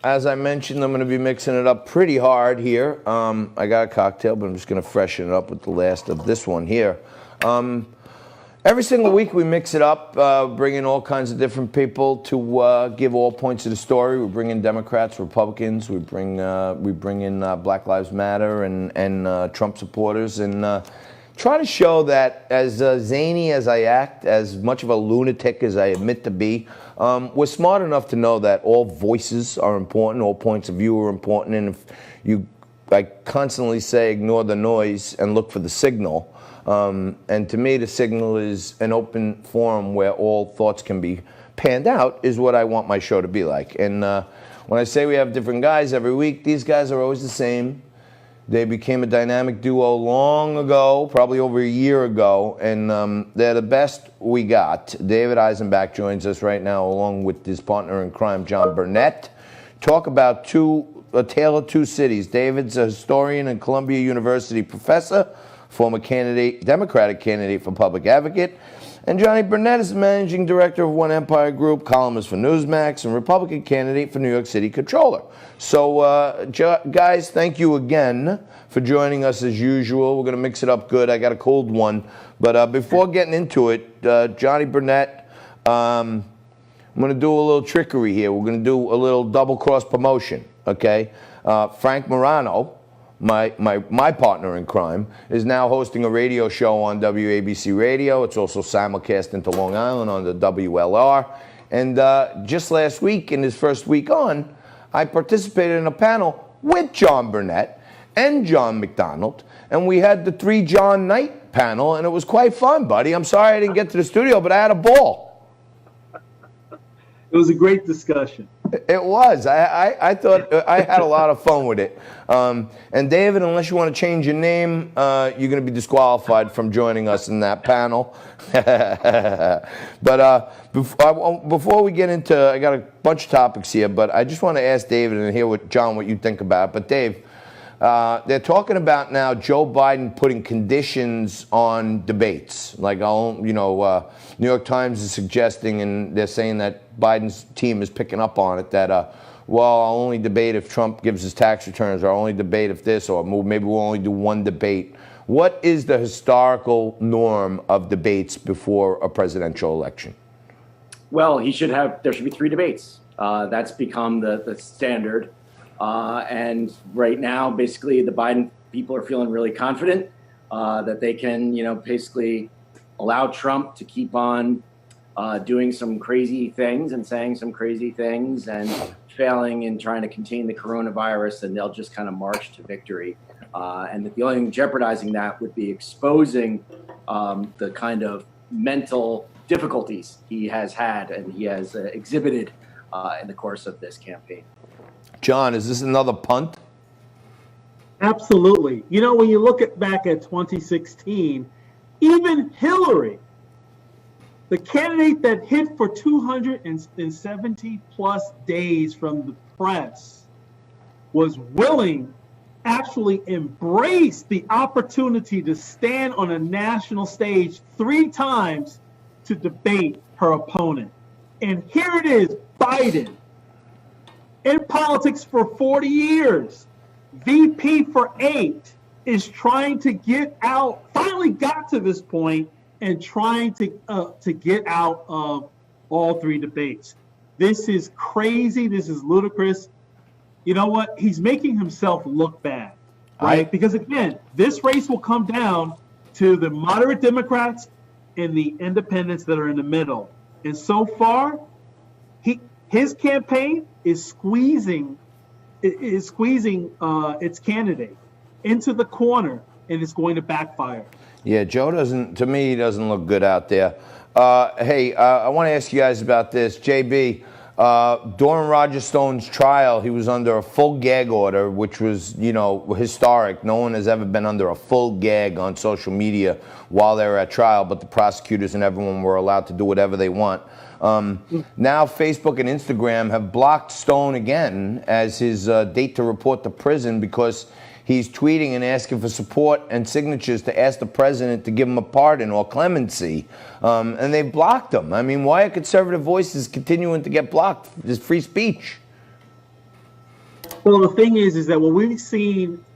As I mentioned, I'm going to be mixing it up pretty hard here. I got a cocktail, but I'm just going to freshen it up with the last of this one here. Every single week we mix it up, bring in all kinds of different people to give all points of the story. We bring in Democrats, Republicans, we bring in Black Lives Matter and Trump supporters, and try to show that as zany as I act, as much of a lunatic as I admit to be, we're smart enough to know that all voices are important, all points of view are important, and if I constantly say ignore the noise and look for the signal. And to me, the signal is an open forum where all thoughts can be panned out, is what I want my show to be like. And when I say we have different guys every week, these guys are always the same. They became a dynamic duo long ago, probably over a year ago, and they're the best we got. David Eisenbach joins us right now, along with his partner in crime, John Burnett. Talk about A Tale of Two Cities. David's a historian and Columbia University professor, former Democratic candidate for public advocate. And Johnny Burnett is the managing director of One Empire Group, columnist for Newsmax, and Republican candidate for New York City Controller. So, guys, thank you again for joining us as usual. We're going to mix it up good. I got a cold one. But before getting into it, Johnny Burnett, I'm going to do a little trickery here. We're going to do a little double-cross promotion, okay? Frank Morano, my partner in crime, is now hosting a radio show on WABC Radio. It's also simulcast into Long Island on the WLR. And just last week, in his first week on, I participated in a panel with John Burnett and John McDonald, and we had the 3 John Knight panel, and it was quite fun, buddy. I'm sorry I didn't get to the studio, but I had a ball.
It was a great discussion.
It was. I thought I had a lot of fun with it. And David, unless you want to change your name, you're going to be disqualified from joining us in that panel. But before we get into, I got a bunch of topics here, but I just want to ask David and hear what you think about it. But Dave, they're talking about now Joe Biden putting conditions on debates. Like, New York Times is suggesting, and they're saying that Biden's team is picking up on it, that well, I'll only debate if Trump gives his tax returns, or I'll only debate if this, or maybe we'll only do one debate. What is the historical norm of debates before a presidential election?
Well, there should be 3 debates. That's become the standard. And right now, basically, the Biden people are feeling really confident that they can, basically allow Trump to keep on doing some crazy things and saying some crazy things and failing in trying to contain the coronavirus, and they'll just kind of march to victory. And that the only thing jeopardizing that would be exposing the kind of mental difficulties he has had and he has exhibited in the course of this campaign.
John, is this another punt?
Absolutely. When you look back at 2016, even Hillary, the candidate that hit for 270 plus days from the press, was willing, actually embrace the opportunity to stand on a national stage 3 times to debate her opponent. And here it is, Biden, in politics for 40 years, VP for 8, is trying to get out, finally got to this point, and trying to get out of all 3 debates. This is crazy. This is ludicrous. You know what? He's making himself look bad, right? Because again, this race will come down to the moderate Democrats and the independents that are in the middle. And so far, his campaign is squeezing its candidate into the corner, and it's going to backfire.
Yeah, Joe to me, he doesn't look good out there. Hey, I want to ask you guys about this. JB, during Roger Stone's trial, he was under a full gag order, which was, historic. No one has ever been under a full gag on social media while they were at trial, but the prosecutors and everyone were allowed to do whatever they want. Now Facebook and Instagram have blocked Stone again as his date to report to prison because he's tweeting and asking for support and signatures to ask the president to give him a pardon or clemency. And they've blocked him. I mean, why are conservative voices continuing to get blocked? There's free speech.
Well, the thing is that what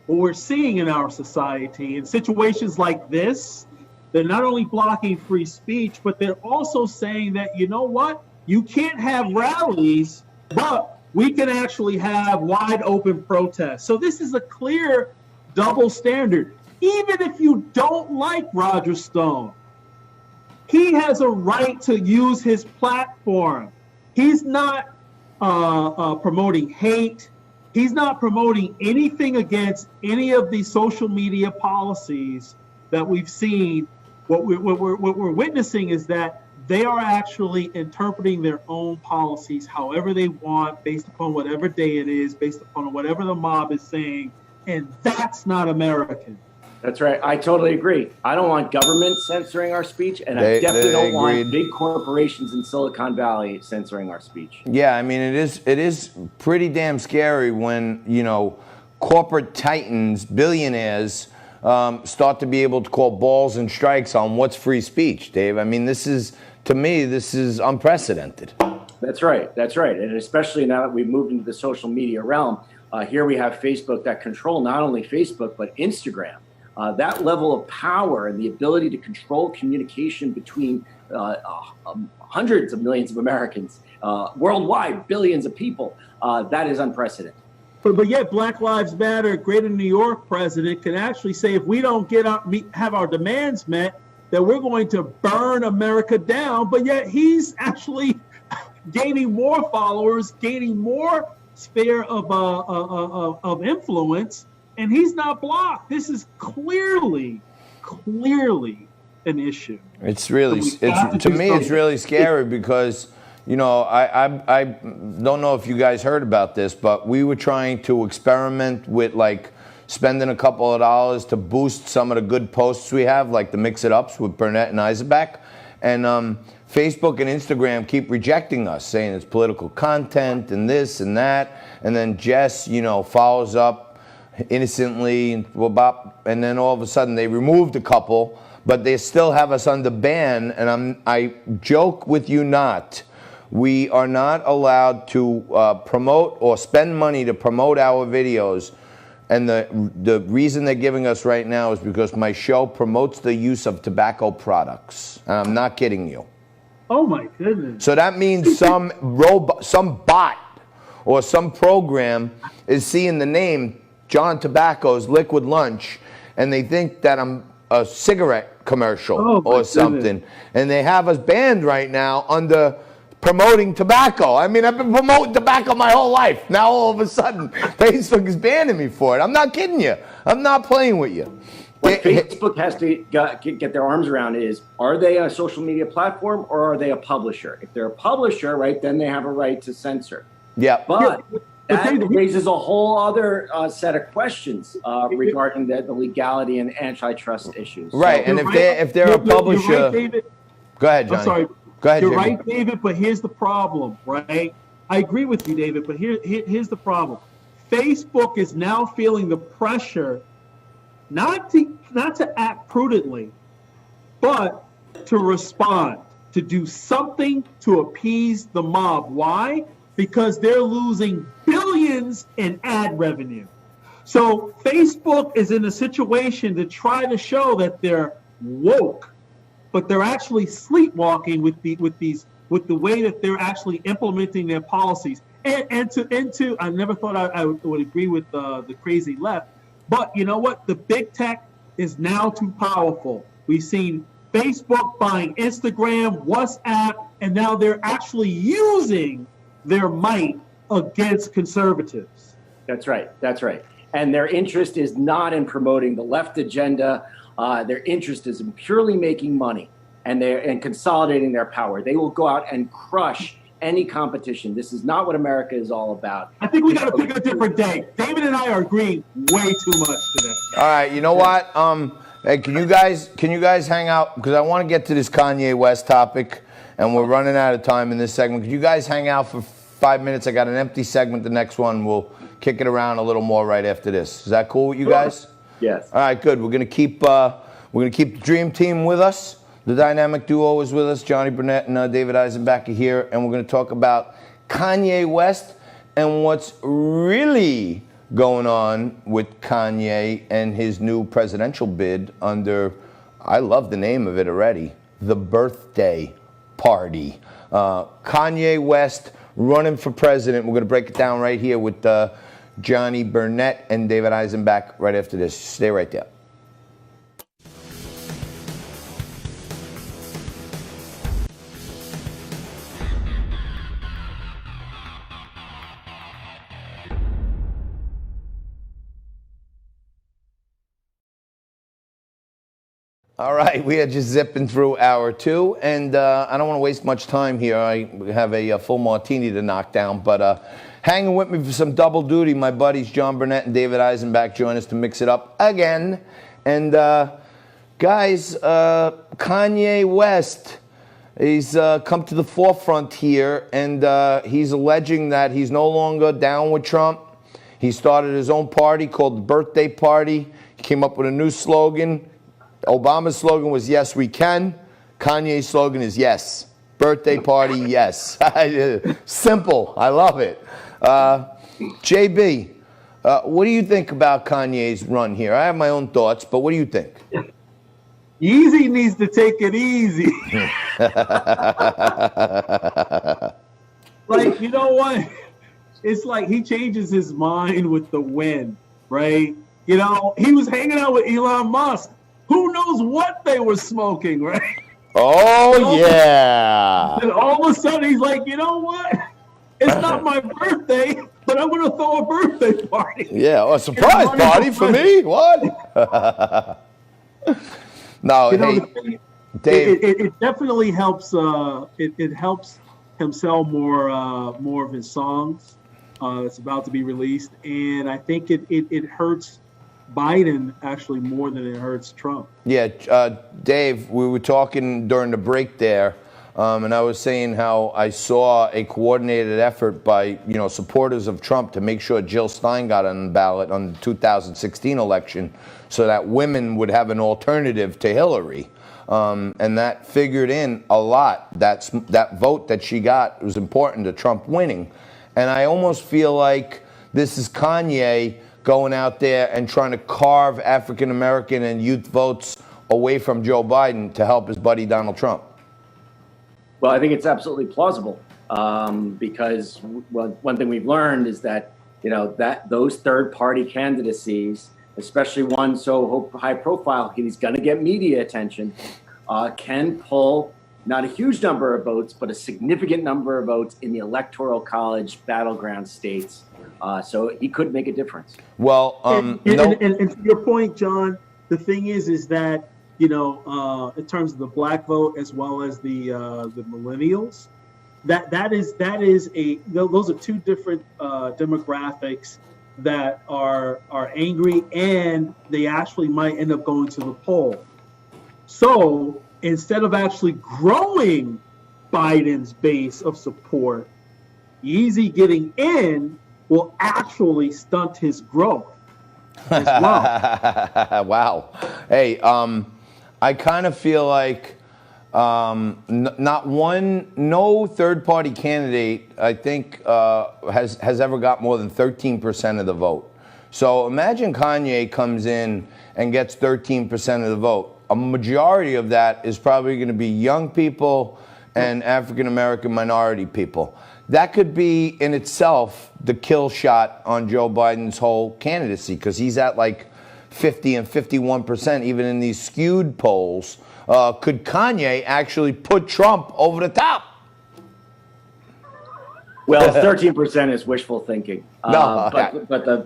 we're seeing in our society in situations like this, they're not only blocking free speech, but they're also saying that, you know what? You can't have rallies, but we can actually have wide open protests. So this is a clear double standard. Even if you don't like Roger Stone, he has a right to use his platform. He's not promoting hate. He's not promoting anything against any of the social media policies that we've seen. What we're witnessing is that they are actually interpreting their own policies however they want, based upon whatever day it is, based upon whatever the mob is saying, and that's not American.
That's right. I totally agree. I don't want government censoring our speech, and I definitely don't want big corporations in Silicon Valley censoring our speech.
Yeah, I mean, it is pretty damn scary when, corporate titans, billionaires, start to be able to call balls and strikes on what's free speech, Dave. I mean, to me, this is unprecedented.
That's right. That's right. And especially now that we've moved into the social media realm, here we have Facebook that control not only Facebook, but Instagram. That level of power and the ability to control communication between hundreds of millions of Americans worldwide, billions of people, that is unprecedented.
But yet Black Lives Matter, Greater New York president can actually say, if we don't have our demands met, that we're going to burn America down. But yet he's actually gaining more followers, gaining more sphere of influence, and he's not blocked. This is clearly an issue.
It's really, to me, it's really scary because, I don't know if you guys heard about this, but we were trying to experiment with spending a couple of dollars to boost some of the good posts we have, like the Mix It Ups with Burnett and Eisenbach. And Facebook and Instagram keep rejecting us, saying it's political content and this and that. And then Jess, follows up innocently, and then all of a sudden they removed a couple, but they still have us under ban. And I joke with you not We are not allowed to promote or spend money to promote our videos. And the reason they're giving us right now is because my show promotes the use of tobacco products. And I'm not kidding you.
Oh my goodness.
So that means some bot or some program is seeing the name John Tobacco's Liquid Lunch, and they think that I'm a cigarette commercial or something. And they have us banned right now under promoting tobacco. I mean, I've been promoting tobacco my whole life. Now all of a sudden, Facebook is banning me for it. I'm not kidding you. I'm not playing with you.
What Facebook has to get their arms around is, are they a social media platform or are they a publisher? If they're a publisher, right, then they have a right to censor.
Yeah.
But that raises a whole other set of questions regarding the legality and antitrust issues.
Right,
So,
and if they're a publisher,
you're right, David.
Go ahead, Johnny.
I'm sorry.
Go ahead,
You're
Jamie.
right, David, but here's the problem, right? I agree with you, David, but here's the problem. Facebook is now feeling the pressure not to act prudently, but to respond, to do something to appease the mob. Why? Because they're losing billions in ad revenue. So Facebook is in a situation to try to show that they're woke, but they're actually sleepwalking with the way that they're actually implementing their policies. And to I never thought I would agree with the crazy left, but you know what? The big tech is now too powerful. We've seen Facebook buying Instagram, WhatsApp, and now they're actually using their might against conservatives.
That's right. That's right. And their interest is not in promoting the left agenda. Their interest is in purely making money and consolidating their power. They will go out and crush any competition. This is not what America is all about.
I think we got to pick a different day. David and I are agreeing way too much today.
All right, you know what? Hey, can you guys hang out? Because I want to get to this Kanye West topic, and we're running out of time in this segment. Could you guys hang out for 5 minutes? I got an empty segment. The next one, we'll kick it around a little more right after this. Is that cool with you guys?
Yes.
All right, good. We're gonna keep the Dream Team with us. The dynamic duo is with us. Johnny Burnett and David Eisenbach are here, and we're gonna talk about Kanye West and what's really going on with Kanye and his new presidential bid under, I love the name of it already, the birthday party. Kanye West running for president. We're going to break it down right here with Johnny Burnett and David Eisenbach right after this. Stay right there. All right, we are just zipping through hour two, and I don't want to waste much time here. I have a full martini to knock down, but hanging with me for some double duty, my buddies John Burnett and David Eisenbach join us to mix it up again. And guys, Kanye West, he's come to the forefront here, and he's alleging that he's no longer down with Trump. He started his own party called the Birthday Party. He came up with a new slogan. Obama's slogan was "Yes, we can." Kanye's slogan is "Yes, birthday party, yes." Simple. I love it. JB, what do you think about Kanye's run here? I have my own thoughts, but what do you think?
Yeezy needs to take it easy. Like, you know what? It's like he changes his mind with the wind, right? You know, he was hanging out with Elon Musk. Who knows what they were smoking, right?
Oh, yeah.
And all of a sudden, he's like, you know what? It's not my birthday, but I'm going to throw a birthday party.
Yeah, a surprise party for me? What? No,
you know,
hey, Dave.
It definitely helps. It helps him sell more of his songs. It's about to be released, and I think it hurts Biden actually more than it hurts Trump.
Yeah, Dave, we were talking during the break there. And I was saying how I saw a coordinated effort by, supporters of Trump to make sure Jill Stein got on the ballot on the 2016 election so that women would have an alternative to Hillary. And that figured in a lot. That vote that she got was important to Trump winning. And I almost feel like this is Kanye going out there and trying to carve African American and youth votes away from Joe Biden to help his buddy Donald Trump.
Well, I think it's absolutely plausible because one thing we've learned is that that those third-party candidacies, especially one so high profile, he's going to get media attention, can pull not a huge number of votes, but a significant number of votes in the electoral college battleground states. So he could make a difference.
Well,
and to your point, John, the thing is that, in terms of the black vote as well as the millennials, those are two different demographics that are angry, and they actually might end up going to the poll. So instead of actually growing Biden's base of support, Yeezy getting in will actually stunt his growth as well.
Wow. Hey, I kind of feel like no third-party candidate, I think, has ever got more than 13% of the vote. So imagine Kanye comes in and gets 13% of the vote. A majority of that is probably going to be young people and African-American minority people. That could be in itself the kill shot on Joe Biden's whole candidacy, because he's at like 50 and 51%, even in these skewed polls. Could Kanye actually put Trump over the top?
Well, 13% is wishful thinking.
No,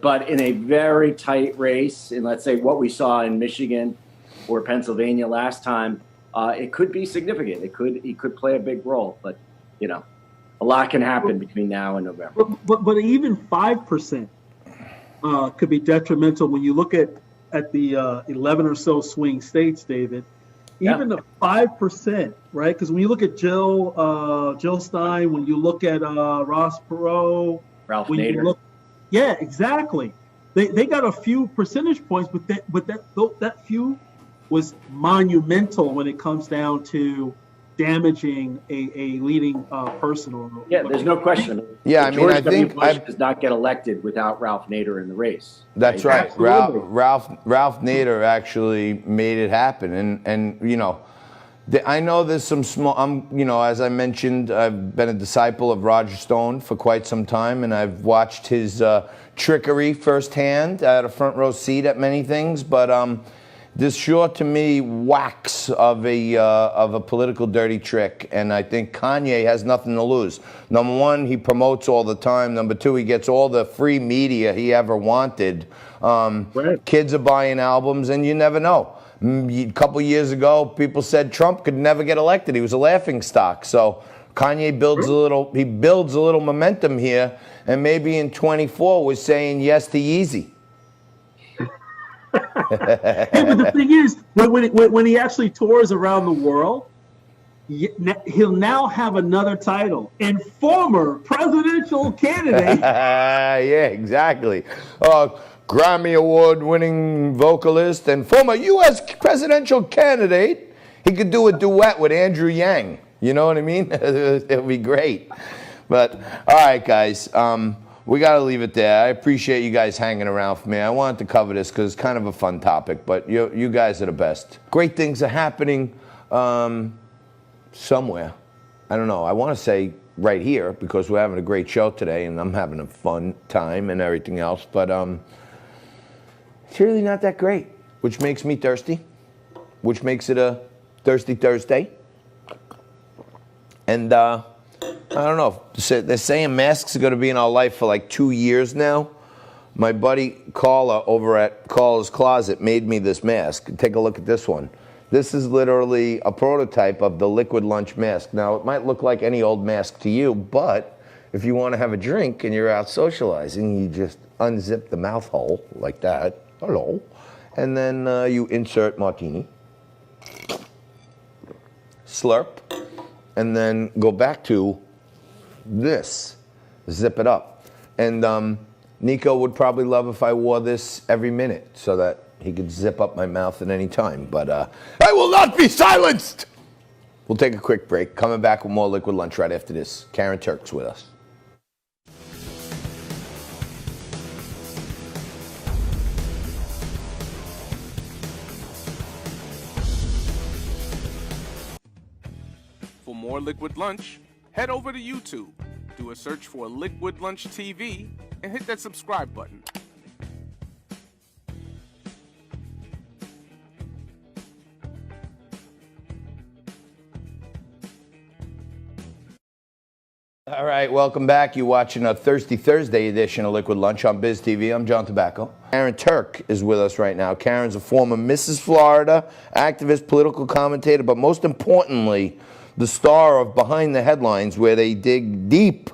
but in a very tight race, and let's say what we saw in Michigan or Pennsylvania last time, it could be significant. He could play a big role, but a lot can happen between now and November.
But even 5% could be detrimental when you look at the 11 or so swing states, David. Even the 5%, right? Because when you look at Jill Stein, when you look at Ross Perot,
Ralph Nader.
Yeah, exactly. They got a few percentage points, but that few was monumental when it comes down to damaging a leading person.
There's no question.
Yeah, I mean, I think
Bush does not get elected without Ralph Nader in the race.
That's right. Ralph Nader actually made it happen, and I know there's some small. As I mentioned, I've been a disciple of Roger Stone for quite some time, and I've watched his trickery firsthand. I had a front row seat at many things, but this sure to me whacks of a political dirty trick, and I think Kanye has nothing to lose. Number one, he promotes all the time. Number two, he gets all the free media he ever wanted. Right. Kids are buying albums, and you never know. A couple years ago, people said Trump could never get elected. He was a laughingstock. So Kanye builds a little momentum here, and maybe in 24 we're saying yes to Yeezy.
Hey, but the thing is, when he actually tours around the world, he'll now have another title, and former presidential candidate.
Yeah, exactly. Grammy Award-winning vocalist and former U.S. presidential candidate. He could do a duet with Andrew Yang. You know what I mean? It would be great. But, all right, guys. We got to leave it there. I appreciate you guys hanging around for me. I wanted to cover this because it's kind of a fun topic, but you guys are the best. Great things are happening somewhere. I don't know. I want to say right here because we're having a great show today and I'm having a fun time and everything else, but it's really not that great, which makes me thirsty, which makes it a Thirsty Thursday. And I don't know. They're saying masks are going to be in our life for like 2 years now. My buddy Carla over at Carla's Closet made me this mask. Take a look at this one. This is literally a prototype of the Liquid Lunch mask. Now, it might look like any old mask to you, but if you want to have a drink and you're out socializing, you just unzip the mouth hole like that. Hello. And then you insert martini. Slurp. and then go back to this. Zip it up. And Nico would probably love if I wore this every minute so that he could zip up my mouth at any time. But I will not be silenced! We'll take a quick break. Coming back with more Liquid Lunch right after this. Karen Turk's with us.
For more Liquid Lunch, head over to YouTube, do a search for Liquid Lunch TV, and hit that subscribe button.
All right, welcome back. You're watching a Thirsty Thursday edition of Liquid Lunch on Biz TV. I'm John Tobacco. Karen Turk is with us right now. Karen's a former Mrs. Florida, activist, political commentator, but most importantly, the star of Behind the Headlines, where they dig deep,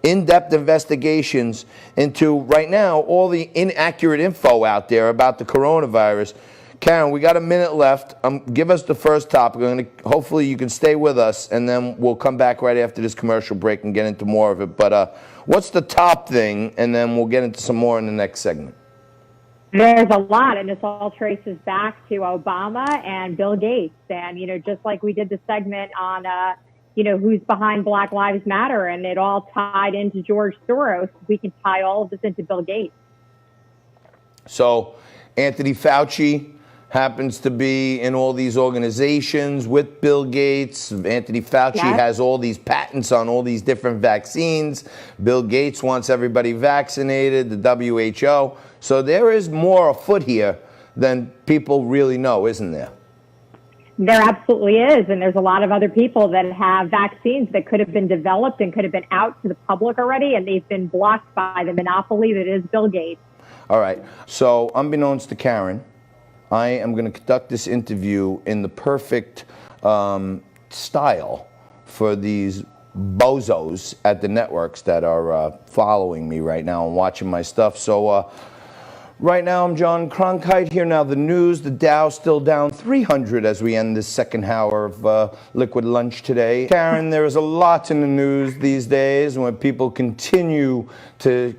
in-depth investigations into, right now, all the inaccurate info out there about the coronavirus. Karen, we got a minute left. Give us the first topic. Hopefully you can stay with us, and then we'll come back right after this commercial break and get into more of it. But what's the top thing, and then we'll get into some more in the next segment.
There's a lot, and this all traces back to Obama and Bill Gates. And, just like we did the segment on, who's behind Black Lives Matter, and it all tied into George Soros, we can tie all of this into Bill Gates.
So Anthony Fauci happens to be in all these organizations with Bill Gates. Anthony Fauci has all these patents on all these different vaccines. Bill Gates wants everybody vaccinated, the WHO. So there is more afoot here than people really know, isn't there?
There absolutely is. And there's a lot of other people that have vaccines that could have been developed and could have been out to the public already, and they've been blocked by the monopoly that is Bill Gates.
All right. So unbeknownst to Karen, I am going to conduct this interview in the perfect style for these bozos at the networks that are following me right now and watching my stuff. So right now I'm John Cronkite. Here now the news. The Dow still down 300 as we end this second hour of Liquid Lunch today. Karen, there is a lot in the news these days when people continue to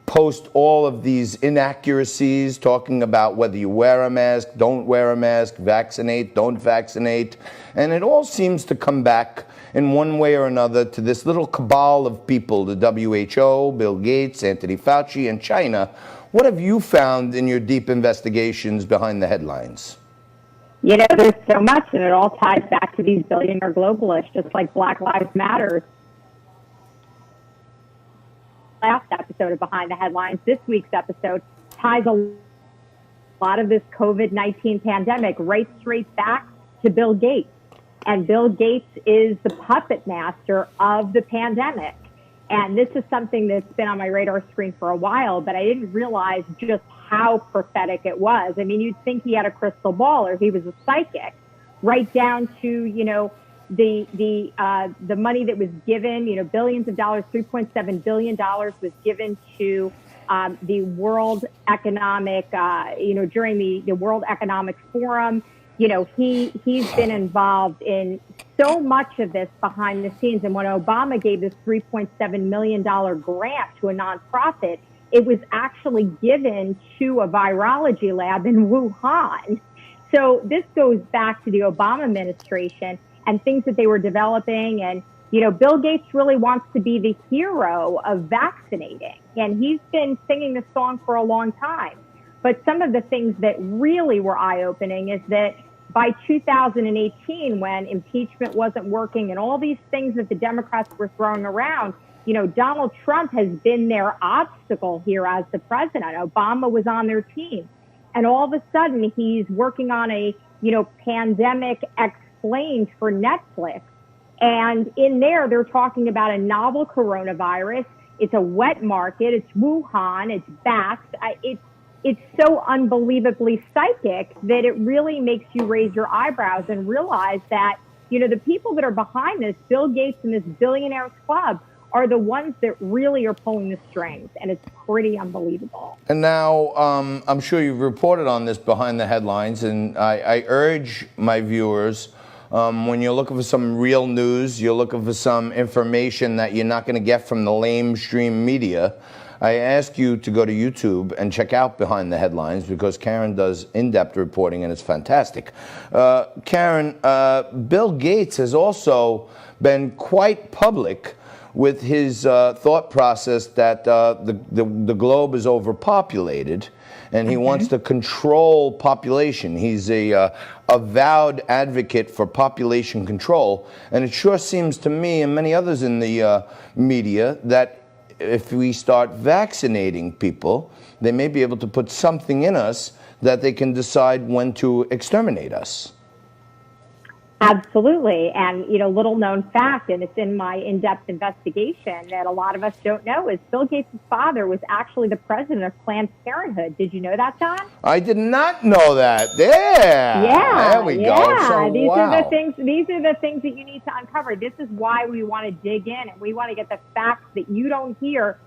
post all of these inaccuracies, talking about whether you wear a mask, don't wear a mask, vaccinate, don't vaccinate. And it all seems to come back in one way or another to this little cabal of people, the WHO, Bill Gates, Anthony Fauci, and China. What have you found in your deep investigations behind the headlines?
There's so much, and it all ties back to these billionaire globalists, just like Black Lives Matter. Last episode of Behind the Headlines, this week's episode ties a lot of this COVID-19 pandemic right straight back to Bill Gates. And Bill Gates is the puppet master of the pandemic. And this is something that's been on my radar screen for a while, but I didn't realize just how prophetic it was. I mean, you'd think he had a crystal ball or he was a psychic, right down to, the money that was given, billions of dollars, $3.7 billion was given to the World Economic, during the World Economic Forum. He's been involved in so much of this behind the scenes. And when Obama gave this $3.7 million grant to a nonprofit, it was actually given to a virology lab in Wuhan. So this goes back to the Obama administration and things that they were developing. And, Bill Gates really wants to be the hero of vaccinating. And he's been singing this song for a long time. But some of the things that really were eye-opening is that by 2018, when impeachment wasn't working and all these things that the Democrats were throwing around, Donald Trump has been their obstacle here as the president. Obama was on their team. And all of a sudden, he's working on a, pandemic explained for Netflix. And in there, they're talking about a novel coronavirus. It's a wet market. It's Wuhan. It's bats. It's so unbelievably psychic that it really makes you raise your eyebrows and realize that, the people that are behind this, Bill Gates and this billionaires club, are the ones that really are pulling the strings. And it's pretty unbelievable.
And now, I'm sure you've reported on this Behind the Headlines, and I urge my viewers When you're looking for some real news, you're looking for some information that you're not going to get from the lamestream media, I ask you to go to YouTube and check out Behind the Headlines, because Karen does in-depth reporting and it's fantastic. Karen, Bill Gates has also been quite public with his thought process that the globe is overpopulated and he wants to control population. He's a avowed advocate for population control. And it sure seems to me and many others in the media that if we start vaccinating people, they may be able to put something in us that they can decide when to exterminate us.
Absolutely. And, little known fact, and it's in my in-depth investigation that a lot of us don't know, is Bill Gates' father was actually the president of Planned Parenthood. Did you know that, John?
I did not know that. Yeah. There we go. So,
these
wow.
are the things that you need to uncover. This is why we want to dig in, and we want to get the facts that you don't hear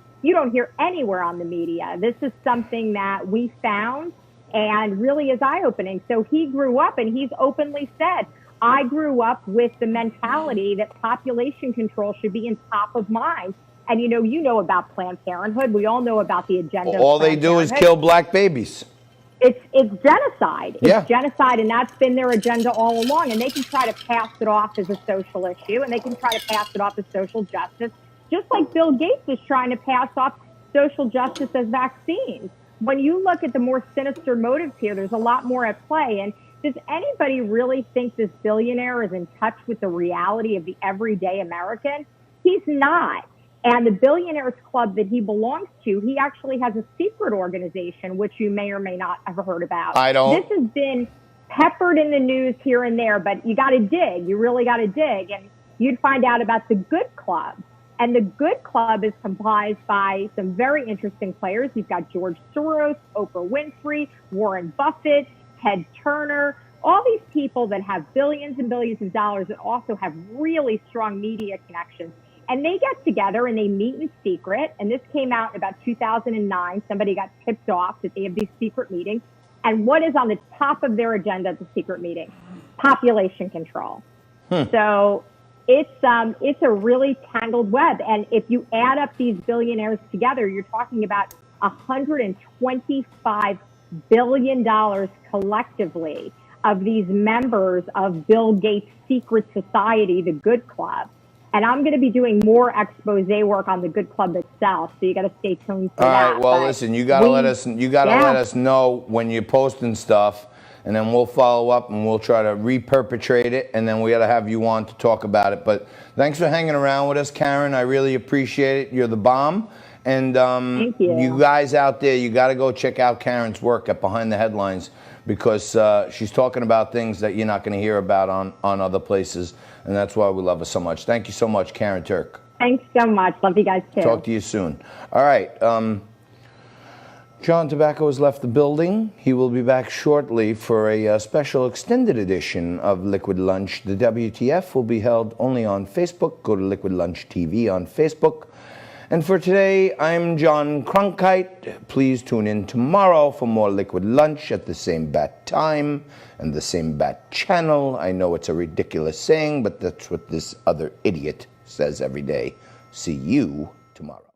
anywhere on the media. This is something that we found and really is eye-opening. So he grew up, and he's openly said, I grew up with the mentality that population control should be in top of mind. And you know about Planned Parenthood. We all know about the agenda.
All they do is kill black babies.
It's genocide.
Yeah.
It's genocide, and that's been their agenda all along. And they can try to pass it off as a social issue, and they can try to pass it off as social justice, just like Bill Gates is trying to pass off social justice as vaccines. When you look at the more sinister motives here, there's a lot more at play. And does anybody really think this billionaire is in touch with the reality of the everyday American? He's not. And the Billionaires Club that he belongs to, he actually has a secret organization, which you may or may not have heard about.
I don't.
This has been peppered in the news here and there, but you got to dig. You really got to dig. And you'd find out about the Good Club. And the Good Club is comprised by some very interesting players. You've got George Soros, Oprah Winfrey, Warren Buffett, Ted Turner, all these people that have billions and billions of dollars that also have really strong media connections. And they get together and they meet in secret. And this came out in about 2009. Somebody got tipped off that they have these secret meetings. And what is on the top of their agenda at the secret meeting? Population control. So it's a really tangled web. And if you add up these billionaires together, you're talking about $125 billion collectively of these members of Bill Gates' secret society, the Good Club. And I'm going to be doing more expose work on the Good Club itself, so you got to stay tuned for that.
All right. Well, listen, you got to let us. You got to let us know when you're posting stuff, and then we'll follow up and we'll try to reperpetrate it, and then we got to have you on to talk about it. But thanks for hanging around with us, Karen. I really appreciate it. You're the bomb. And
Thank you.
You guys out there, you got to go check out Karen's work at Behind the Headlines, because she's talking about things that you're not going to hear about on other places, and that's why we love her so much. Thank you so much, Karen Turk.
Thanks so much. Love you guys too.
Talk to you soon. All right. John Tobacco has left the building. He will be back shortly for a special extended edition of Liquid Lunch. The WTF will be held only on Facebook. Go to Liquid Lunch TV on Facebook. And for today, I'm John Cronkite. Please tune in tomorrow for more Liquid Lunch at the same bat time and the same bat channel. I know it's a ridiculous saying, but that's what this other idiot says every day. See you tomorrow.